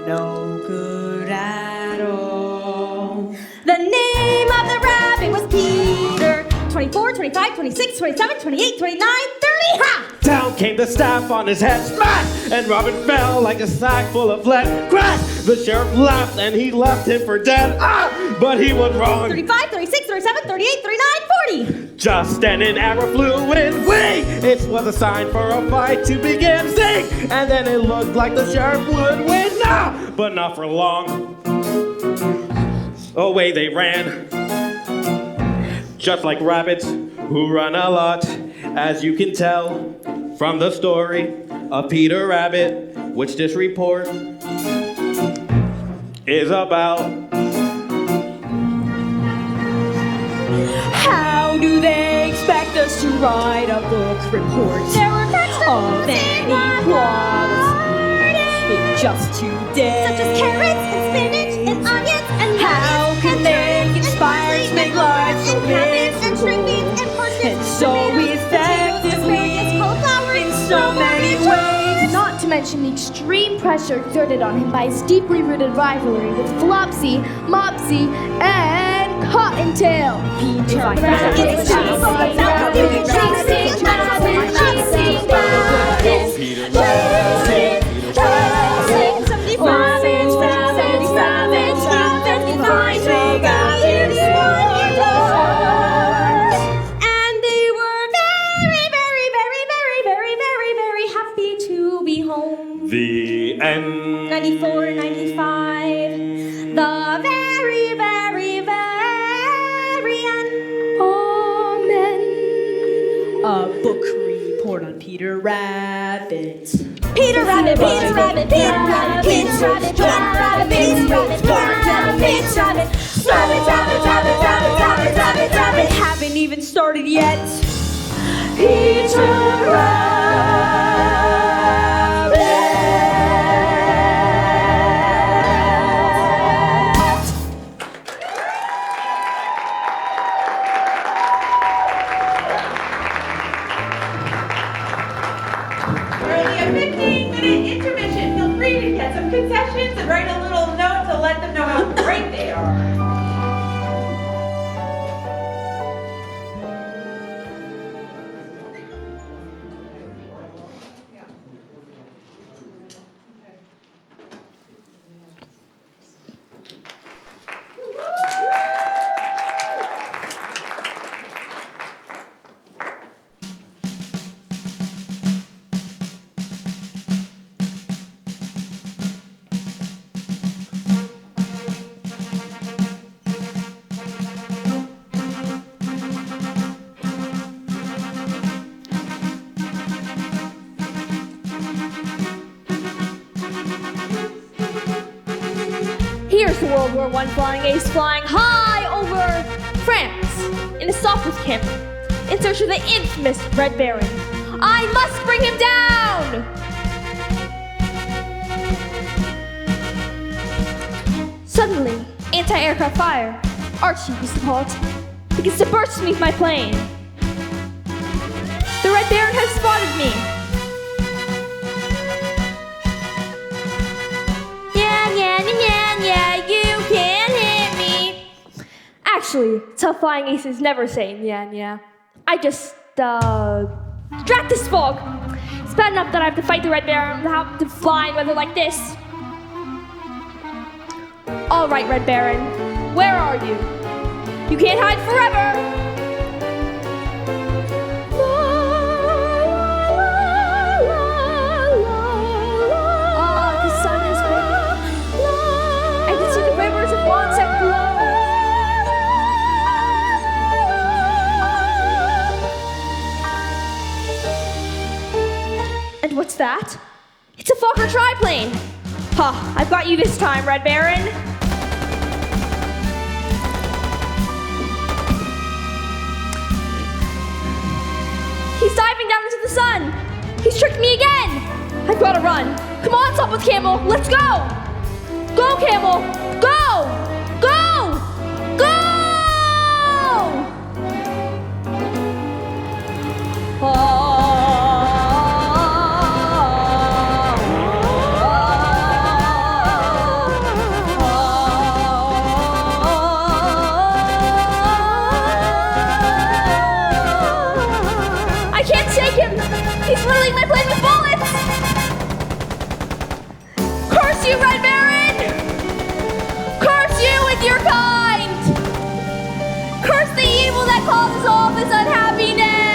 no good at all. The name of the rabbit was Peter. 24, 25, 26, 27, 28, 29, 30, ha! Down came the staff on his head, smack! And Robin fell like a sack full of lead, crack! The sheriff laughed and he left him for dead, but he was wrong. 35, 36, 37, 38, 39, 40. Just then an arrow flew in, wing! It was a sign for a fight to begin, sing! And then it looked like the sheriff would win, but not for long. Away they ran, just like rabbits who run a lot, as you can tell from the story of Peter Rabbit, which this report is about. How do they expect us to write a book report There were vegetables of inequality in just 2 days? such as carrots and spinach and onions and How lettuce can and they turnips conspire and to make parsley lives so and cabbage and string beans miserable and parsnips and so tomatoes, effectively asparagus, cauliflower, in so many ways? Not to mention the extreme pressure exerted on him by his deeply rooted rivalry with Flopsy, Mopsy, and Cottontail. Peter Rabbit It's chasing rabbit, chasing rabbit, chasing rabbit, chasing 75 rabbits, find your values, and they were very, very, very, very, very, very, very happy to be home. The end. 94, 95, the very, very, very end. Amen. A book report on Peter Rabbit. Peter Rabbit, Peter Rabbit, Peter Rabbit, Peter Rabbit, Peter Rabbit, Peter Rabbit, Peter Rabbit, Peter Rabbit, Rabbit, Rabbit, Rabbit, Rabbit, Rabbit, Rabbit, Rabbit. Haven't even started yet. Peter Rabbit. Early a 15-minute intermission. Feel free to get some concessions and write a little note to let them know how great they are. Here's the World War I flying ace flying high over France in a Sopwith camp in search of the infamous Red Baron. I must bring him down! Suddenly, anti-aircraft fire, Archie was called, begins to burst beneath my plane. The Red Baron has spotted me. Yeah, you can't hit me. Actually, tough flying aces never say yeah. I just, drat this fog. It's bad enough that I have to fight the Red Baron without to fly in weather like this. All right, Red Baron, where are you? You can't hide forever. And what's that? It's a Fokker triplane! Ha! I've got you this time, Red Baron! He's diving down into the sun. He's tricked me again. I've got to run. Come on, stop with Campbell. Let's go. Go, Campbell. Go. Go. Go. I can't shake him. He's literally my plane with bullets. Curse you, Red Baron! Curse you with your kind! Curse the evil that causes all this unhappiness!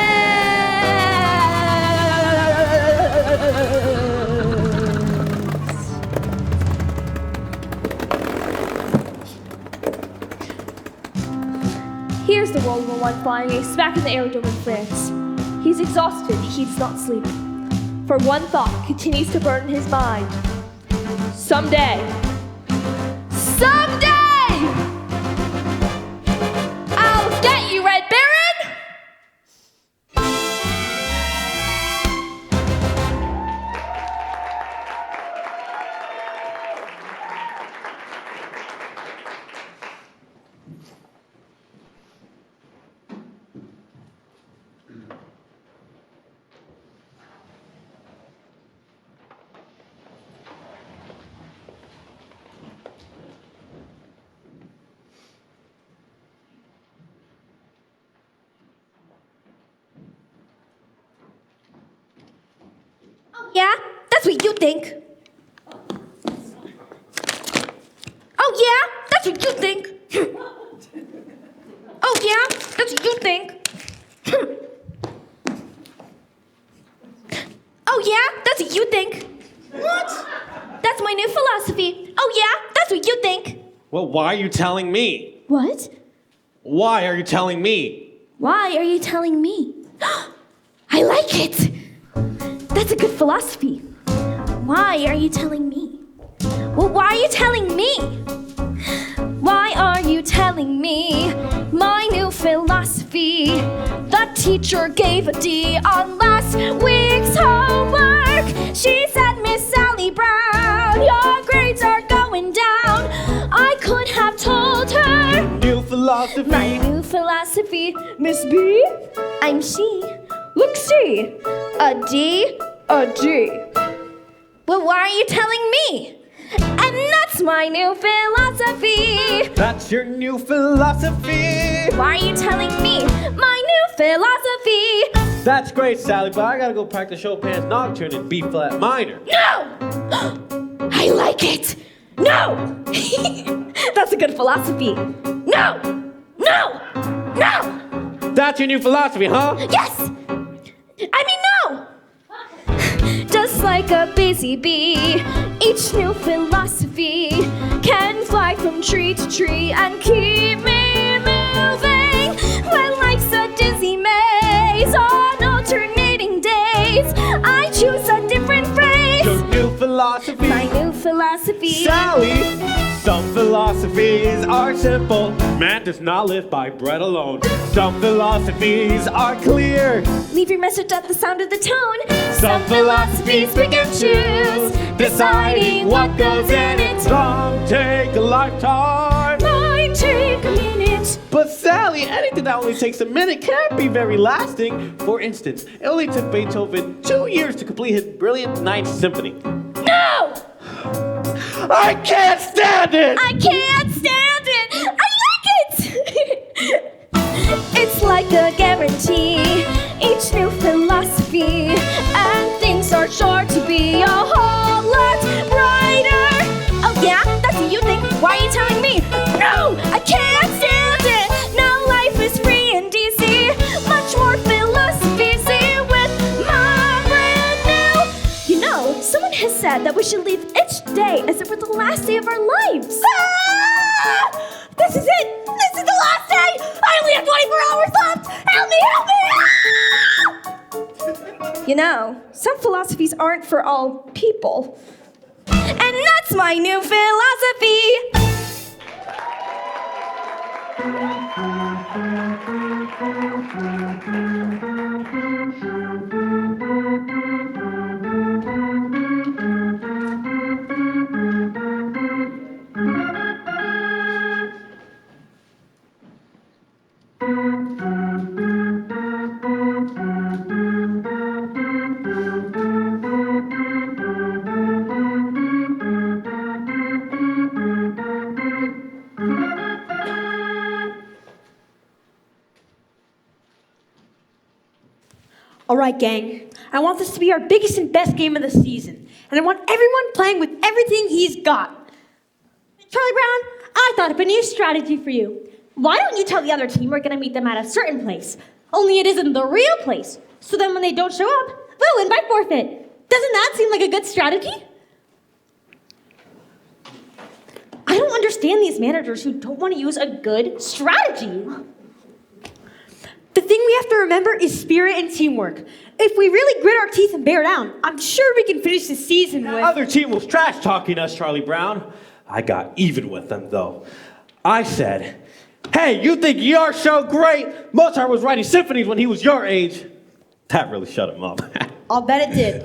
Here's the World War I flying ace back in the aerodrome in France. He's exhausted, he does not sleep. For one thought continues to burn in his mind. Someday, I'll get you, Red Baron! Yeah, that's what you think. Oh, yeah, that's what you think. Oh, yeah, that's what you think. Oh, yeah, that's what you think. What? That's my new philosophy. Oh, yeah, that's what you think. Well, why are you telling me? What? Why are you telling me? Why are you telling me? I like it. That's a good philosophy. Why are you telling me? Well, why are you telling me? Why are you telling me my new philosophy? The teacher gave a D on last week's homework. She said, Miss Sally Brown, your grades are going down. I could have told her. New philosophy. My new philosophy, Miss B, I'm she. Look, see, a D, a D. Well, why are you telling me? And that's my new philosophy. That's your new philosophy. Why are you telling me my new philosophy? That's great, Sally, but I gotta go practice Chopin's Nocturne in B flat minor. No! I like it. No! That's a good philosophy. No! No! No! That's your new philosophy, huh? Yes! I mean, no! Just like a busy bee, each new philosophy can fly from tree to tree and keep me moving. But life's a dizzy maze on alternating days, I choose a different phrase. Your new philosophy. My new philosophy. Sally, some philosophies are simple. Man does not live by bread alone. Some philosophies are clear. Leave your message at the sound of the tone. Some philosophies pick and choose, deciding what goes in it. Some take a lifetime. Mine take a minute. But Sally, anything that only takes a minute can't be very lasting. For instance, it only took Beethoven 2 years to complete his brilliant Ninth Symphony. No! I can't stand it! I can't stand it! I like it! It's like a guarantee, each new philosophy, and things are sure to be a whole lot brighter. Oh yeah, that's what you think. Why are you telling me? No, I can't stand it. Now life is free and easy, much more philosophy. See with my brand new. You know, someone has said that we should live each day as if it were the last day of our lives. Ah! This is it! This is the last day! I only have 24 hours left! Help me! Help me! Ah! You know, some philosophies aren't for all people. And that's my new philosophy! All right, gang. I want this to be our biggest and best game of the season. And I want everyone playing with everything he's got. Charlie Brown, I thought of a new strategy for you. Why don't you tell the other team we're going to meet them at a certain place? Only it isn't the real place. So then when they don't show up, we'll win by forfeit. Doesn't that seem like a good strategy? I don't understand these managers who don't want to use a good strategy. The thing we have to remember is spirit and teamwork. If we really grit our teeth and bear down, I'm sure we can finish the season The with... other team was trash talking us, Charlie Brown. I got even with them, though. I said, hey, you think your show great? Mozart was writing symphonies when he was your age. That really shut him up. I'll bet it did.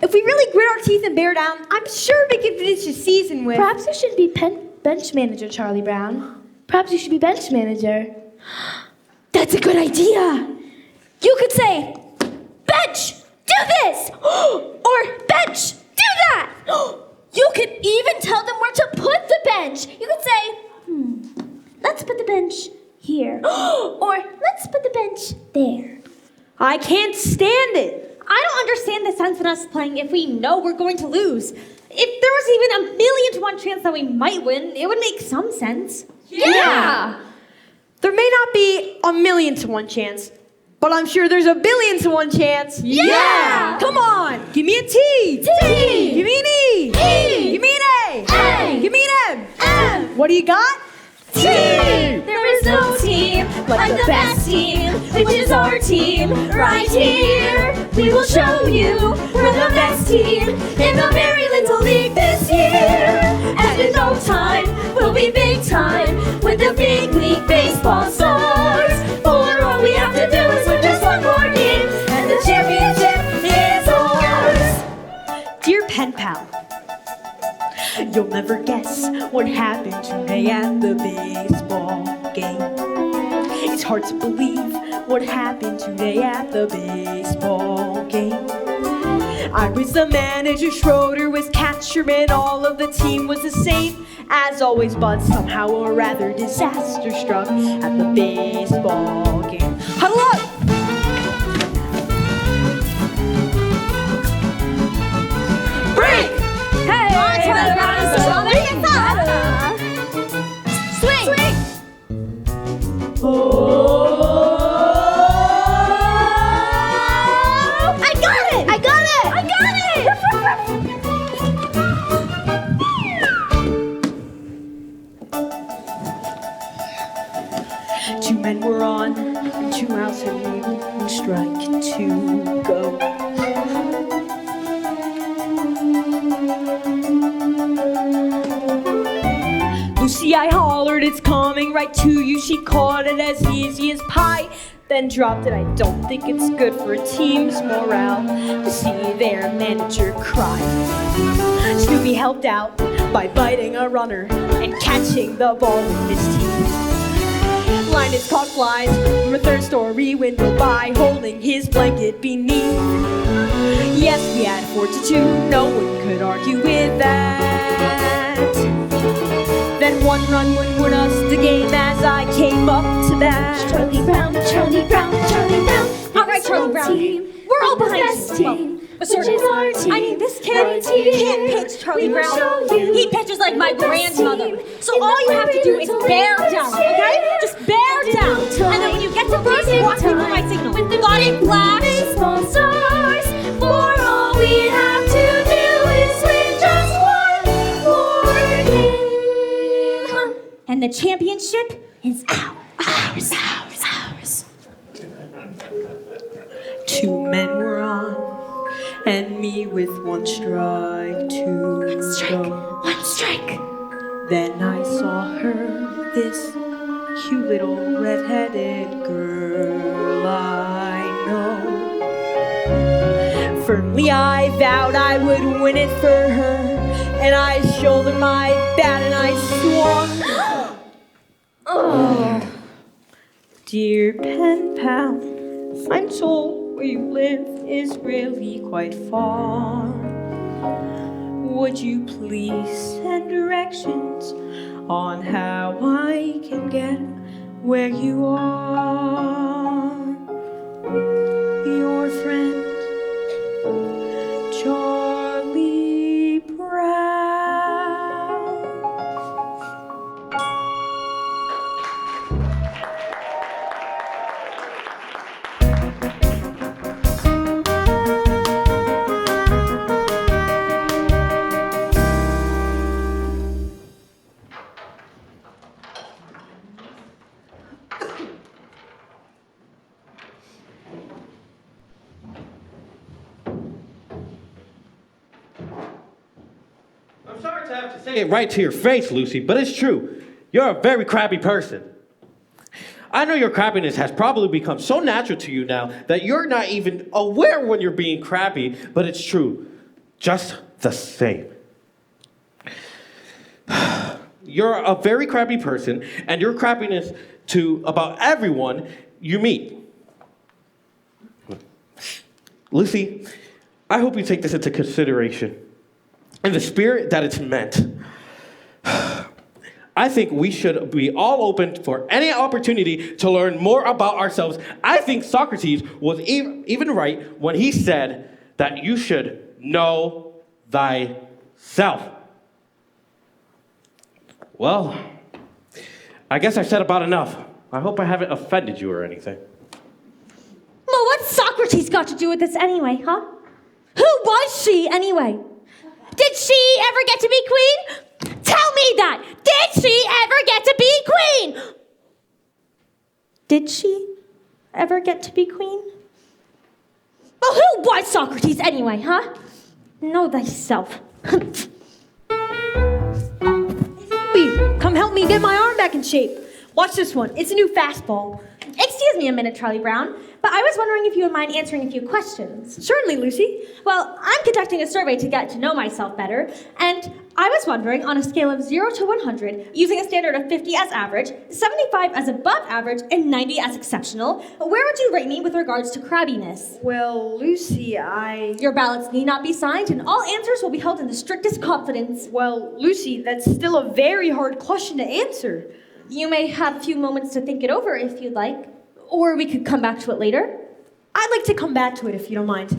If we really grit our teeth and bear down, I'm sure we can finish the season with... Perhaps you should be bench manager, Charlie Brown. Perhaps you should be bench manager. That's a good idea. You could say, bench, do this, or bench, do that. You could even tell them where to put the bench. You could say, let's put the bench here, or let's put the bench there. I can't stand it. I don't understand the sense in us playing if we know we're going to lose. If there was even a 1,000,000 to 1 chance that we might win, it would make some sense. Yeah. There may not be a 1,000,000 to 1 chance, but I'm sure there's a 1,000,000,000 to 1 chance. Yeah! Come on, give me a T. T. Give me an E. E. Give me an A. A. Give me an M. M. What do you got? Team! There is no team like the best team, which is our team right here. We will show you we're the best team in the very little league this year. And in no time, we'll be big time with the big league baseball stars. For all we have to do is win just one more game, and the championship is ours. Dear pen pal, you'll never guess what happened today at the baseball game. It's hard to believe what happened today at the baseball game. I was the manager, Schroeder was catcher, and all of the team was the same as always, but somehow a rather disaster struck at the baseball game. Huddle up! Break! Hey! Swing! I got it! I got it! I got it! 2 men were on, and 2 outs, and we one strike to go. Lucy, I hollered, it's coming right to you. She caught it as easy as pie, then dropped it. I don't think it's good for a team's morale to see their manager cry. Snoopy helped out by biting a runner and catching the ball with his teeth. Linus caught flies from a third-story window by holding his blanket beneath. Yes, we had 4-2, no one could argue with that. Then 1 run would win us the game as I came up to bat. Charlie Brown, Charlie Brown, Charlie Brown. All right, Charlie Brown. We're all behind you. Well, sort of. I mean, this kid can't pitch, Charlie Brown. He pitches like my grandmother. So all you have to do is bear down, okay? Just bear down. And then when you get to first, watch me for my signal. Got it, Flash? Baseball stars, for all we have to do is win just one more game. And the championship is ours. 2 men were on, and me with 1 strike to go. 1 strike. Then I saw her, this cute little red-headed girl I know. firmly I vowed I would win it for her. And I shouldered my bat and I swung. Oh. Dear pen pal, I'm told where you live is really quite far. Would you please send directions on how I can get where you are? Your friend, Charlie Brown. I'm sorry to have to say it right to your face, Lucy, but it's true. You're a very crabby person. I know your crabbiness has probably become so natural to you now that you're not even aware when you're being crabby, but it's true. Just the same. You're a very crabby person, and your crabbiness to about everyone you meet. Lucy, I hope you take this into consideration. In the spirit that it's meant, I think we should be all open for any opportunity to learn more about ourselves. I think Socrates was even right when he said that you should know thyself. Well, I guess I said about enough. I hope I haven't offended you or anything. Well, what's Socrates got to do with this anyway, huh? Who was she anyway? Did she ever get to be queen? Tell me that! Did she ever get to be queen? Did she ever get to be queen? Well, who was Socrates anyway, huh? Know thyself. Please, come help me get my arm back in shape. Watch this one. It's a new fastball. Excuse me a minute, Charlie Brown, but I was wondering if you would mind answering a few questions. Certainly, Lucy. Well, I'm conducting a survey to get to know myself better, and I was wondering, on a scale of 0 to 100, using a standard of 50 as average, 75 as above average, and 90 as exceptional, where would you rate me with regards to crabbiness? Well, Lucy, Your ballots need not be signed, and all answers will be held in the strictest confidence. Well, Lucy, that's still a very hard question to answer. You may have a few moments to think it over if you'd like, or we could come back to it later. I'd like to come back to it if you don't mind.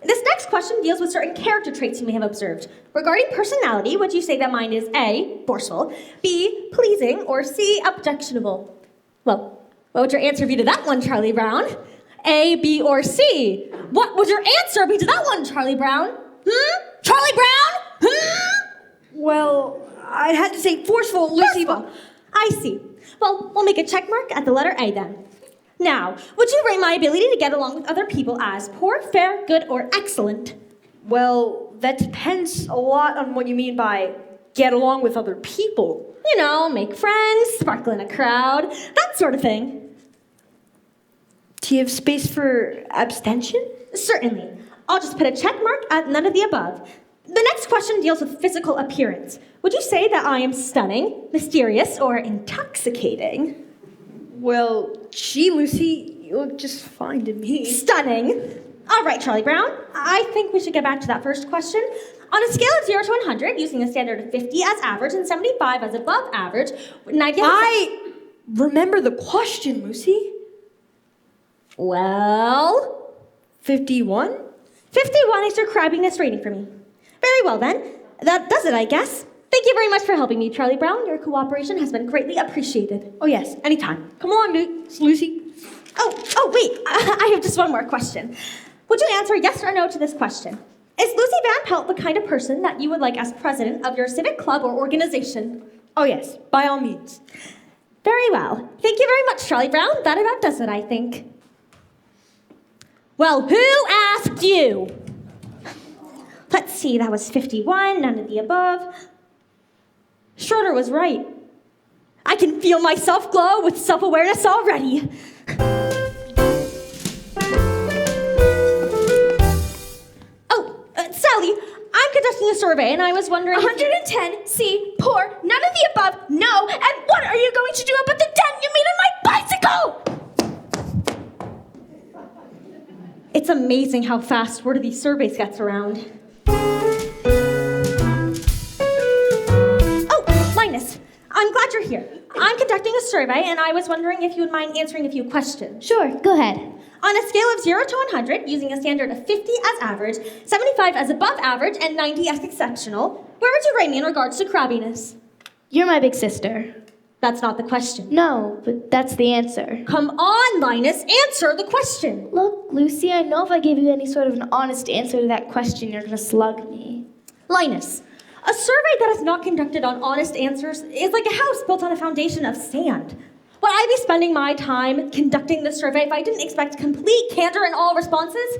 This next question deals with certain character traits you may have observed. Regarding personality, would you say that mine is A, forceful, B, pleasing, or C, objectionable? Well, what would your answer be to that one, Charlie Brown? A, B, or C? What would your answer be to that one, Charlie Brown? Charlie Brown? Well, I'd have to say forceful, Lucy, Forceful. I see. Well, we'll make a check mark at the letter A then. Now, would you rate my ability to get along with other people as poor, fair, good, or excellent? Well, that depends a lot on what you mean by get along with other people. You know, make friends, sparkle in a crowd, that sort of thing. Do you have space for abstention? Certainly. I'll just put a check mark at none of the above. The next question deals with physical appearance. Would you say that I am stunning, mysterious, or intoxicating? Well, gee, Lucy, you look just fine to me. Stunning. All right, Charlie Brown. I think we should get back to that first question. On a scale of 0 to 100, using a standard of 50 as average and 75 as above average, 90 as... I remember the question, Lucy. Well? 51? 51 is your crabbiness rating for me. Very well, then. That does it, I guess. Thank you very much for helping me, Charlie Brown. Your cooperation has been greatly appreciated. Oh, yes, anytime. Come along, Lucy. Oh, wait. I have just one more question. Would you answer yes or no to this question? Is Lucy Van Pelt the kind of person that you would like as president of your civic club or organization? Oh, yes, by all means. Very well. Thank you very much, Charlie Brown. That about does it, I think. Well, who asked you? Let's see, that was 51, none of the above. Schroeder was right. I can feel myself glow with self-awareness already. survey, and I was wondering. 110, C, poor, none of the above, no. And what are you going to do about the dent you made on my bicycle? It's amazing how fast word of these surveys gets around. Oh, Linus, I'm glad you're here. I'm conducting a survey, and I was wondering if you would mind answering a few questions. Sure, go ahead. On a scale of 0 to 100, using a standard of 50 as average, 75 as above average, and 90 as exceptional, where would you rate me in regards to crabbiness? You're my big sister. That's not the question. No, but that's the answer. Come on, Linus, answer the question. Look, Lucy, I know if I give you any sort of an honest answer to that question, you're gonna slug me. Linus, a survey that is not conducted on honest answers is like a house built on a foundation of sand. Would I be spending my time conducting this survey if I didn't expect complete candor in all responses?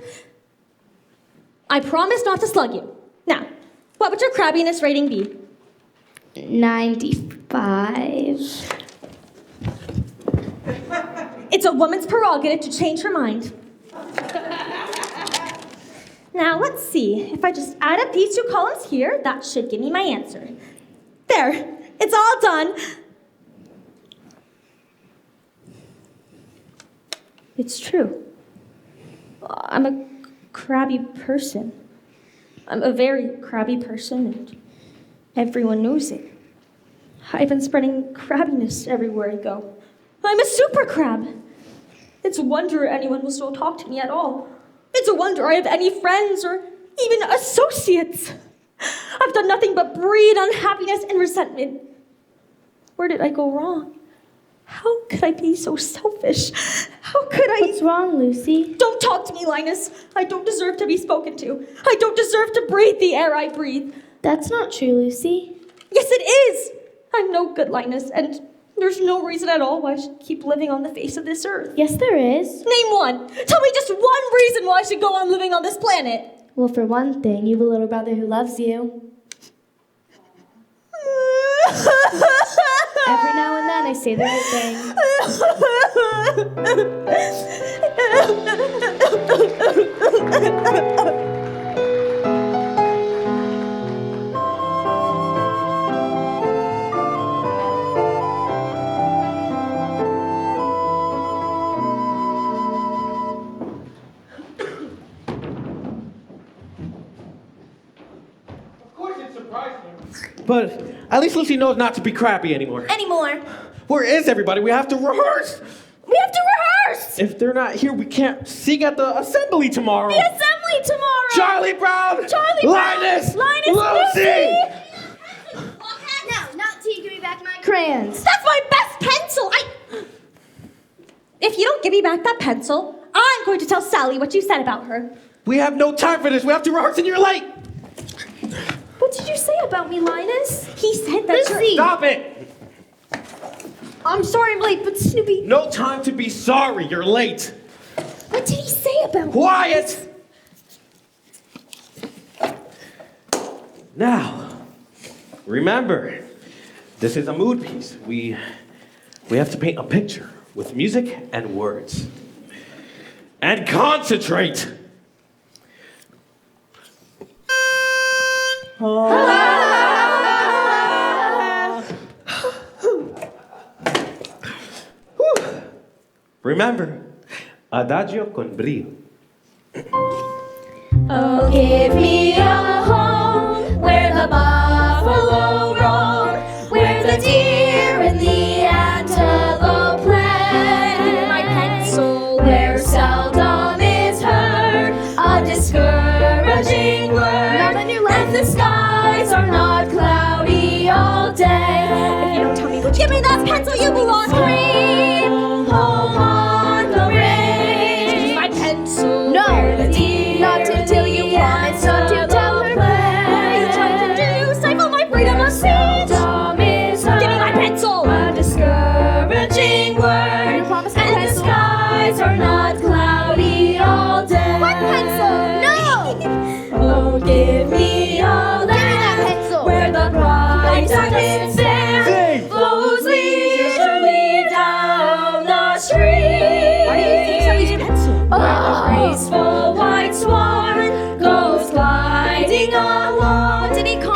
I promise not to slug you. Now, what would your crabbiness rating be? 95. It's a woman's prerogative to change her mind. Now, let's see. If I just add up these two columns here, that should give me my answer. There, it's all done. It's true. I'm a crabby person. I'm a very crabby person, and everyone knows it. I've been spreading crabbiness everywhere I go. I'm a super crab. It's a wonder anyone will still talk to me at all. It's a wonder I have any friends or even associates. I've done nothing but breed unhappiness and resentment. Where did I go wrong? How could I be so selfish? How could I... What's wrong, Lucy? Don't talk to me, Linus. I don't deserve to be spoken to. I don't deserve to breathe the air I breathe. That's not true, Lucy. Yes, it is. I'm no good, Linus, and there's no reason at all why I should keep living on the face of this earth. Yes, there is. Name one. Tell me just one reason why I should go on living on this planet. Well, for one thing, you have a little brother who loves you. Every now and then, I say the right thing. But at least Lucy knows not to be crabby anymore. Anymore. Where is everybody? We have to rehearse. We have to rehearse! If they're not here, we can't sing at the assembly tomorrow. The assembly tomorrow! Charlie Brown! Charlie Brown! Linus! Lucy! Lucy! No, not till you give me back my crayons. That's my best pencil. If you don't give me back that pencil, I'm going to tell Sally what you said about her. We have no time for this. We have to rehearse and you're late. What did you say about me, Linus? He said that Lucy! Stop it! I'm sorry I'm late, but Snoopy... No time to be sorry. You're late. What did he say about me? Quiet! Now, remember, this is a mood piece. We have to paint a picture with music and words. And concentrate! Remember, adagio con brio. Oh, give me a home where the buffalo roam, where the deer and the antelope play. My pencil where seldom is heard a discouraging word, and the skies are not cloudy all day. If you don't tell me what you... Give me that pencil, you belong Green home on the range. My pencil No, where the deer not until you promise not to tell her. What are you trying to do? Stifle my freedom of speech? Seldom is Give me my heard pencil. a discouraging word, You promised my and the pencil. skies are not cloudy all day. What pencil? No! Oh, give me a land pencil. where the bright diamond sand flows leisurely down the street. Why do you think Sally's pencil? Where the graceful white swan goes gliding along. Did he call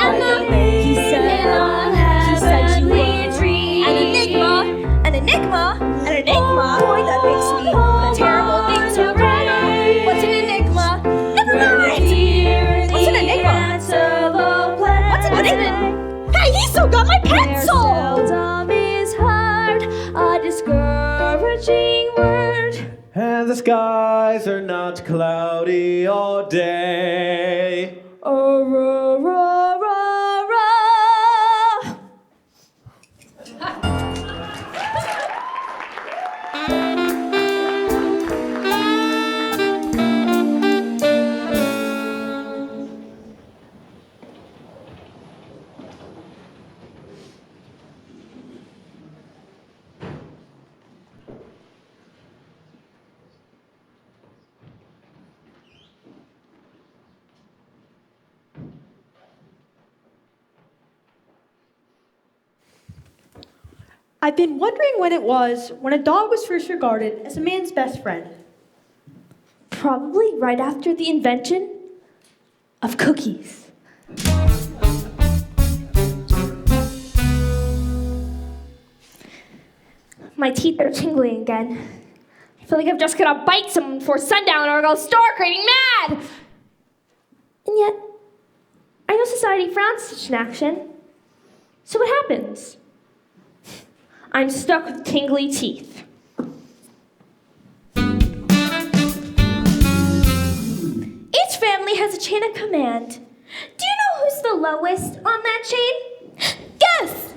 Cancel! Seldom is heard a discouraging word. And the skies are not cloudy all day. I've been wondering when it was when a dog was first regarded as a man's best friend. Probably right after the invention of cookies. My teeth are tingling again. I feel like I'm just gonna bite someone before sundown or I'll go stark raving mad! And yet, I know society frowns such an action. So what happens? I'm stuck with tingly teeth. Each family has a chain of command. Do you know who's the lowest on that chain? Guess!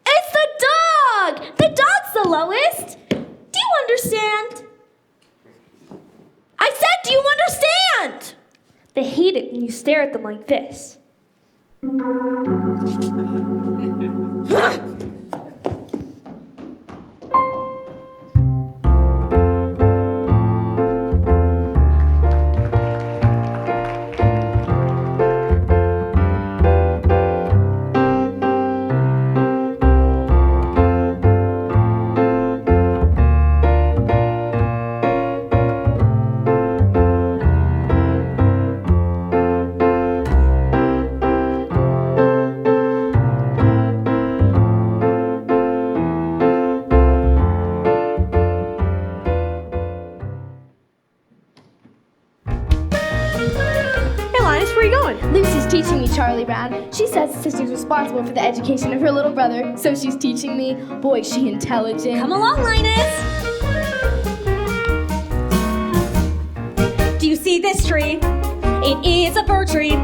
It's the dog! The dog's the lowest! Do you understand? I said, do you understand? They hate it when you stare at them like this. Lucy's teaching me Charlie Brown. She says sister's responsible for the education of her little brother, so she's teaching me. Boy, is she intelligent. Come along, Linus. Do you see this tree? It is a fir tree.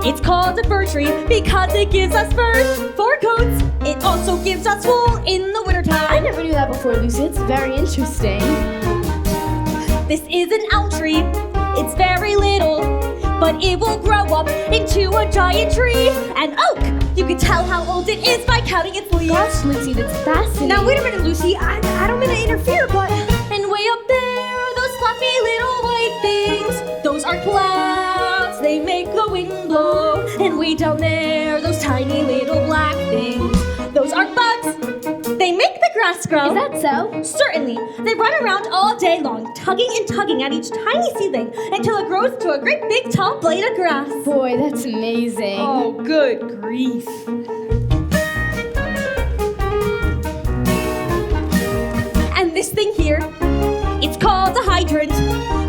It's called a fir tree because it gives us fur, fur coats. It also gives us wool in the wintertime. I never knew that before, Lucy. It's very interesting. This is an elm tree. It's very little, but it will grow up into a giant tree. An oak, you can tell how old it is by counting its leaves. Gosh, Lucy, that's fascinating. Now, wait a minute, Lucy. I don't mean to interfere, but... And way up there, those fluffy little white things, those are clouds, they make the wind blow. And way down there, those tiny little black things, those are bugs, they make the grass grow. Is that so? Certainly. They run around all day long, tugging and tugging at each tiny seedling until it grows to a great big tall blade of grass. Boy, that's amazing. Oh, good grief. And this thing here, it's called a hydrant.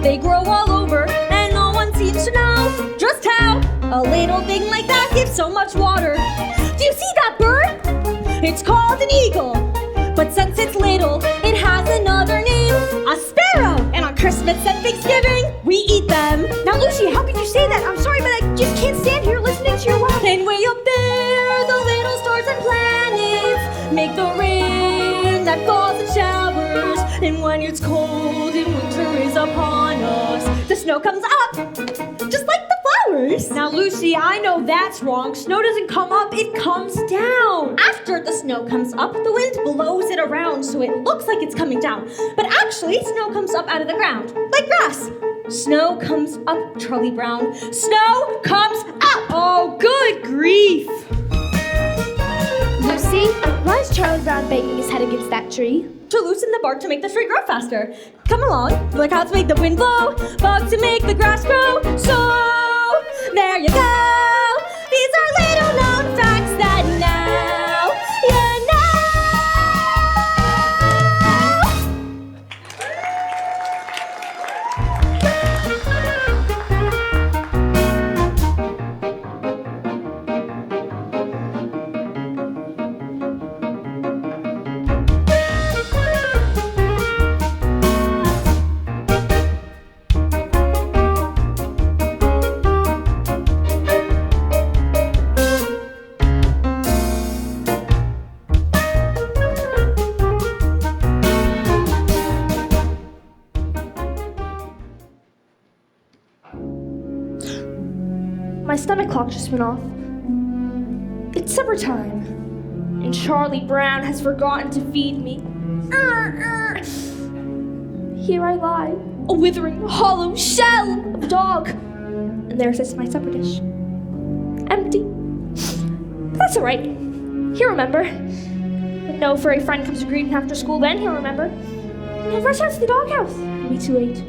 They grow all over, and no one seems to know just how a little thing like that gives so much water. Do you see that bird? It's called an eagle. But since it's little, it has another name, a sparrow. And on Christmas and Thanksgiving, we eat them. Now, Lucy, how could you say that? I'm sorry, but I just can't stand here listening to your laugh. And way up there, the little stars and planets make the rain that falls in showers. And when it's cold and winter is upon us, the snow comes up, just like the flowers. Now, Lucy, I know that's wrong. Snow doesn't come up, it comes down. After the snow comes up, the wind blows it around so it looks like it's coming down. But actually, snow comes up out of the ground, like grass. Snow comes up, Charlie Brown. Snow comes up! Oh, good grief. Lucy, why is Charlie Brown banging his head against that tree? To loosen the bark to make the tree grow faster. Come along, like how to make the wind blow, bugs to make the grass grow. So, there you go. These are little known facts that now you my stomach clock just went off. It's supper time, and Charlie Brown has forgotten to feed me. Here I lie, a withering, hollow shell of a dog. And there sits my supper dish. Empty. But that's all right. He'll remember. When no furry friend comes to greet him after school, then he'll remember. And he'll rush out to the doghouse. It'll be too late.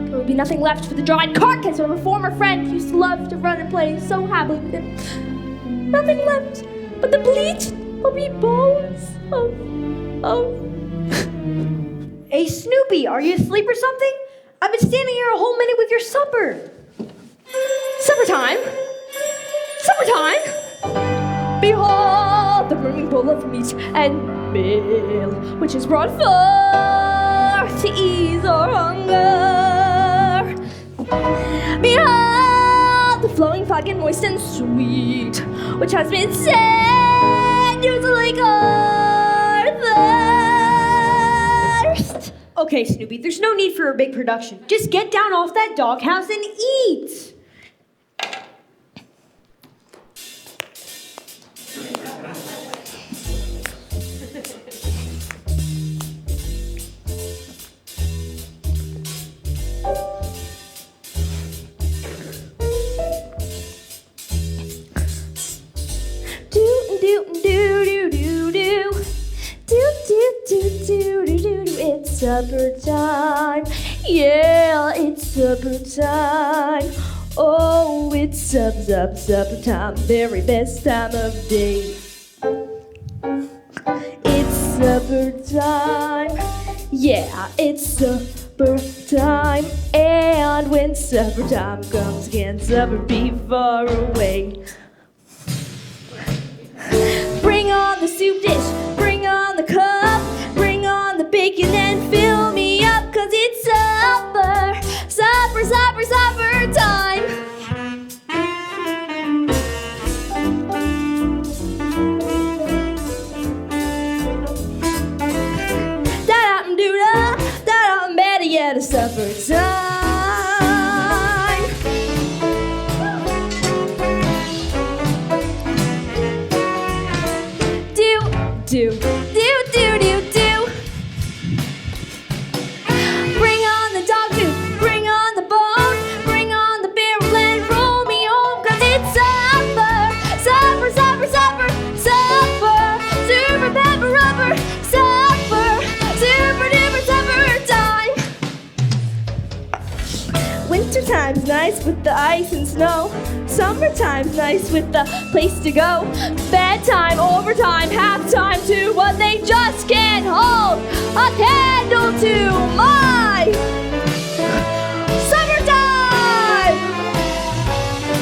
There will be nothing left for the dried carcass of a former friend who used to love to run and play so happily with him. Nothing left but the bleached, puppy bones of... Hey, Snoopy, are you asleep or something? I've been standing here a whole minute with your supper. Supper time! Supper time! Behold the brimming bowl of meat and meal, which is brought forth to ease our hunger. Behold the flowing fog and moist and sweet, which has been sent to slake our thirst. Okay, Snoopy, there's no need for a big production. Just get down off that doghouse and eat. It's supper time. Yeah, it's supper time. Oh, it's supper time. Very best time of day. It's supper time. Yeah, it's supper time. And when supper time comes, can supper be far away? Bring on the soup dish, bring on the cup, bring on the bacon and fill me up, 'cause it's supper, supper, supper, supper time. Da-da-dum-doo-da, da-dum, better yet, it's supper time. Do, do, do, do, do. Bring on the dog food, bring on the bone, bring on the barrel and roll me home, 'cause it's supper, supper, supper, supper, supper, super pepper rubber, supper, super duper supper time. Wintertime's nice with the ice and snow. Summertime's nice with the place to go. Bedtime, overtime, halftime to what they just can't hold a candle to my summertime.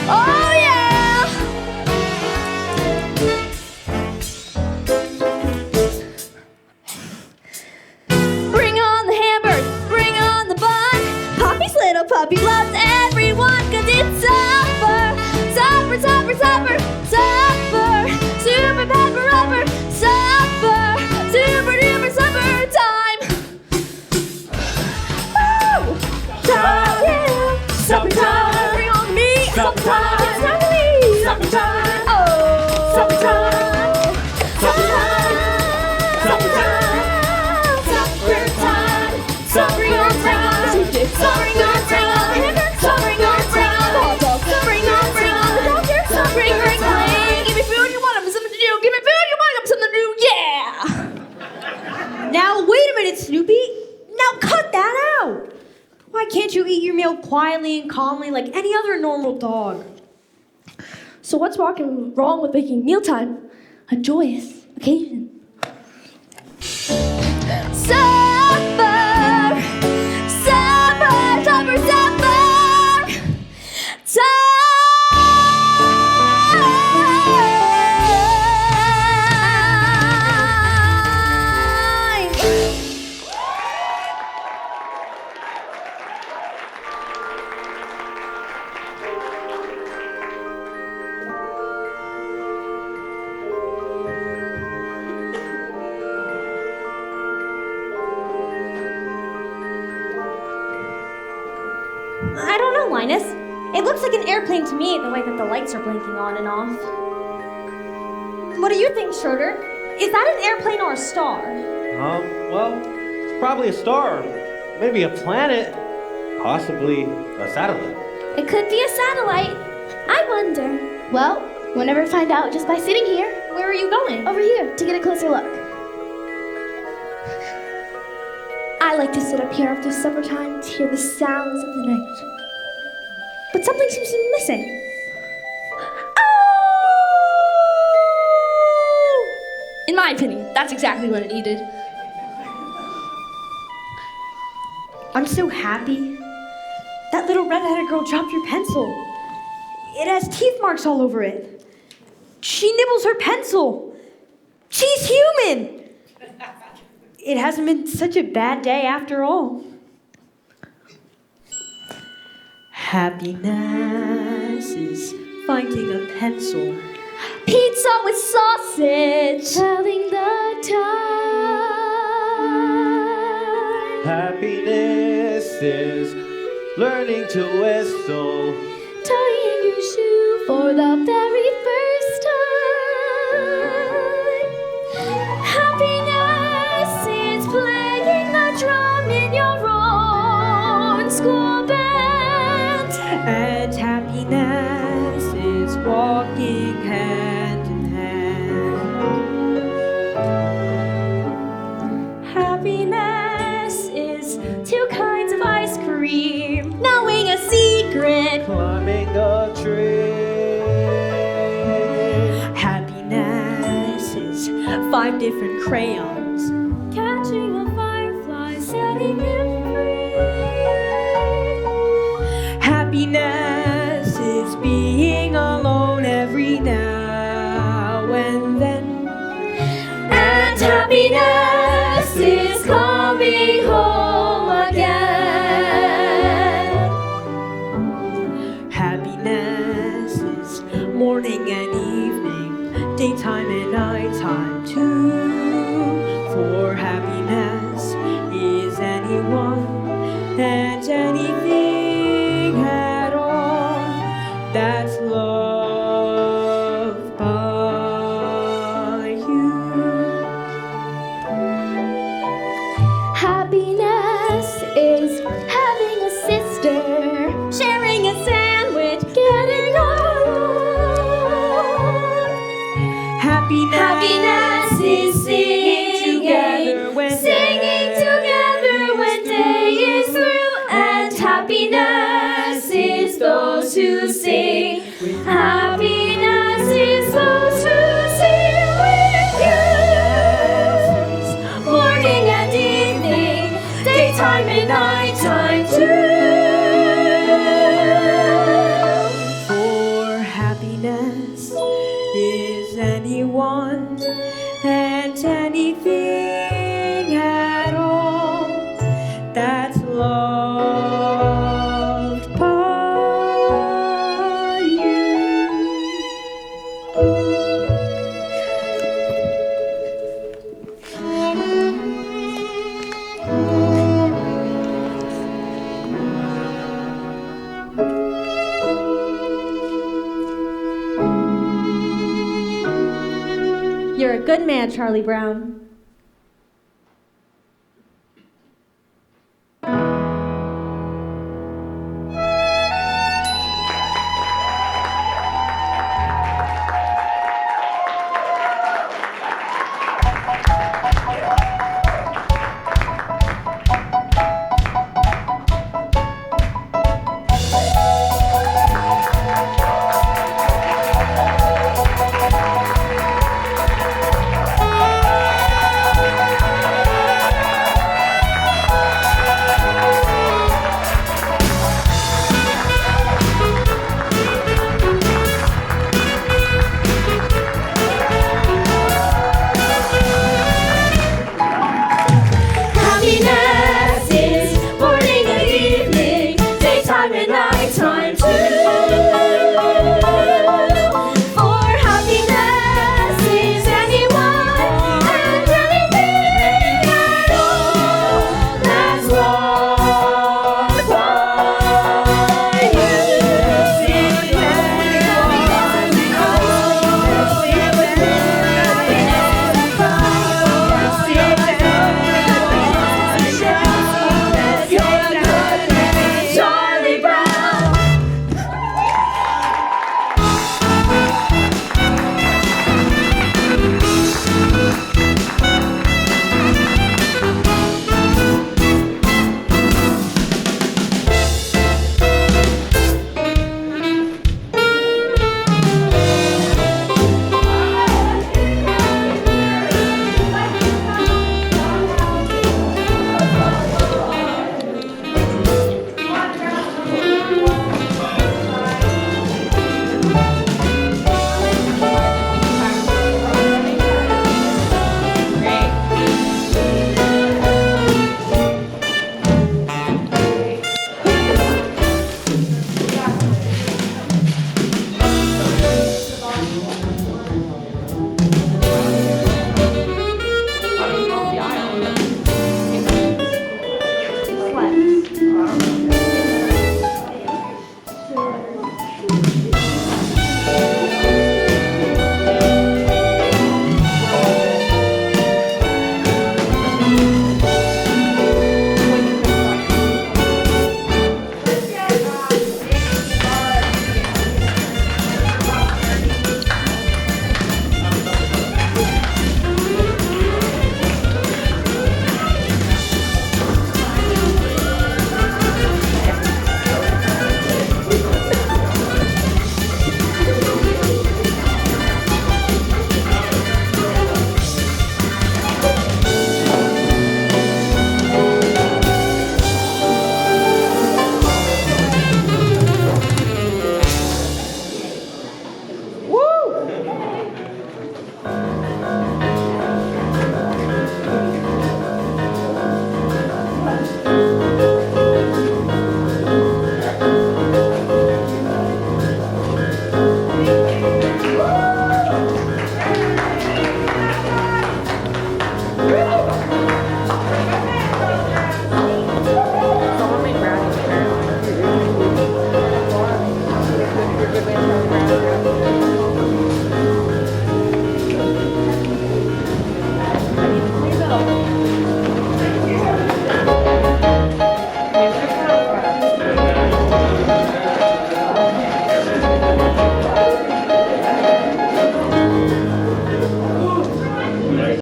Oh yeah. Bring on the hamburger, bring on the bun. Poppy's little puppy loves everyone, 'cause it's supper, supper, supper, supper, supper, super pepper rubber, supper, super duper supper time. Woo! Time, yeah. Supper time. Bring on me. Supper time. It's time to eat. Supper time. Oh. Supper time. Supper time. Supper time. Supper time. Supper on town. Suffering on town. Suffering on town. Hot dog. Suffering on town. The doctor. Suffering on town. Give me food, you want them something to do. Give me food, you want them something to do. Yeah. Now, wait a minute, Snoopy. Now cut that out. Why can't you eat your meal quietly and calmly like any other normal dog? So what's wrong with making mealtime a joyous occasion? Supper, supper, supper, supper, time. I don't know, Linus. It looks like an airplane to me, the way that the lights are blinking on and off. What do you think, Schroeder? Is that an airplane or a star? Well, it's probably a star, maybe a planet, possibly a satellite. It could be a satellite. I wonder. Well, we'll never find out just by sitting here. Where are you going? Over here to get a closer look. I like to sit up here after supper time to hear the sounds of the night. But something seems to be missing. In my opinion, that's exactly what it needed. I'm so happy. That little red-headed girl dropped your pencil. It has teeth marks all over it. She nibbles her pencil. She's human. It hasn't been such a bad day after all. Happiness is finding a pencil. Pizza with sausage. Telling the time. Happiness is learning to whistle. Tying your shoe for the very first time. Happiness is playing the drum in your own school band. And happiness is walking hand in hand. Happiness is 2 kinds of ice cream, knowing a secret. Climbing a tree. Happiness is 5 different crayons. Catching a firefly, setting it free. Happiness is being alone every now and then. And happiness is coming home again. Happiness is morning and evening, daytime and nighttime too. For happiness is anyone and anything at all that's loved by you. Happiness is having a sister, Sharing a sandwich, getting along. Happiness is singing together when day is through, and happiness is those who sing. Happiness is those who sing with you. Morning and evening, daytime and nighttime too. For happiness is anyone and anything at all that's loved by you. You're a good man, Charlie Brown.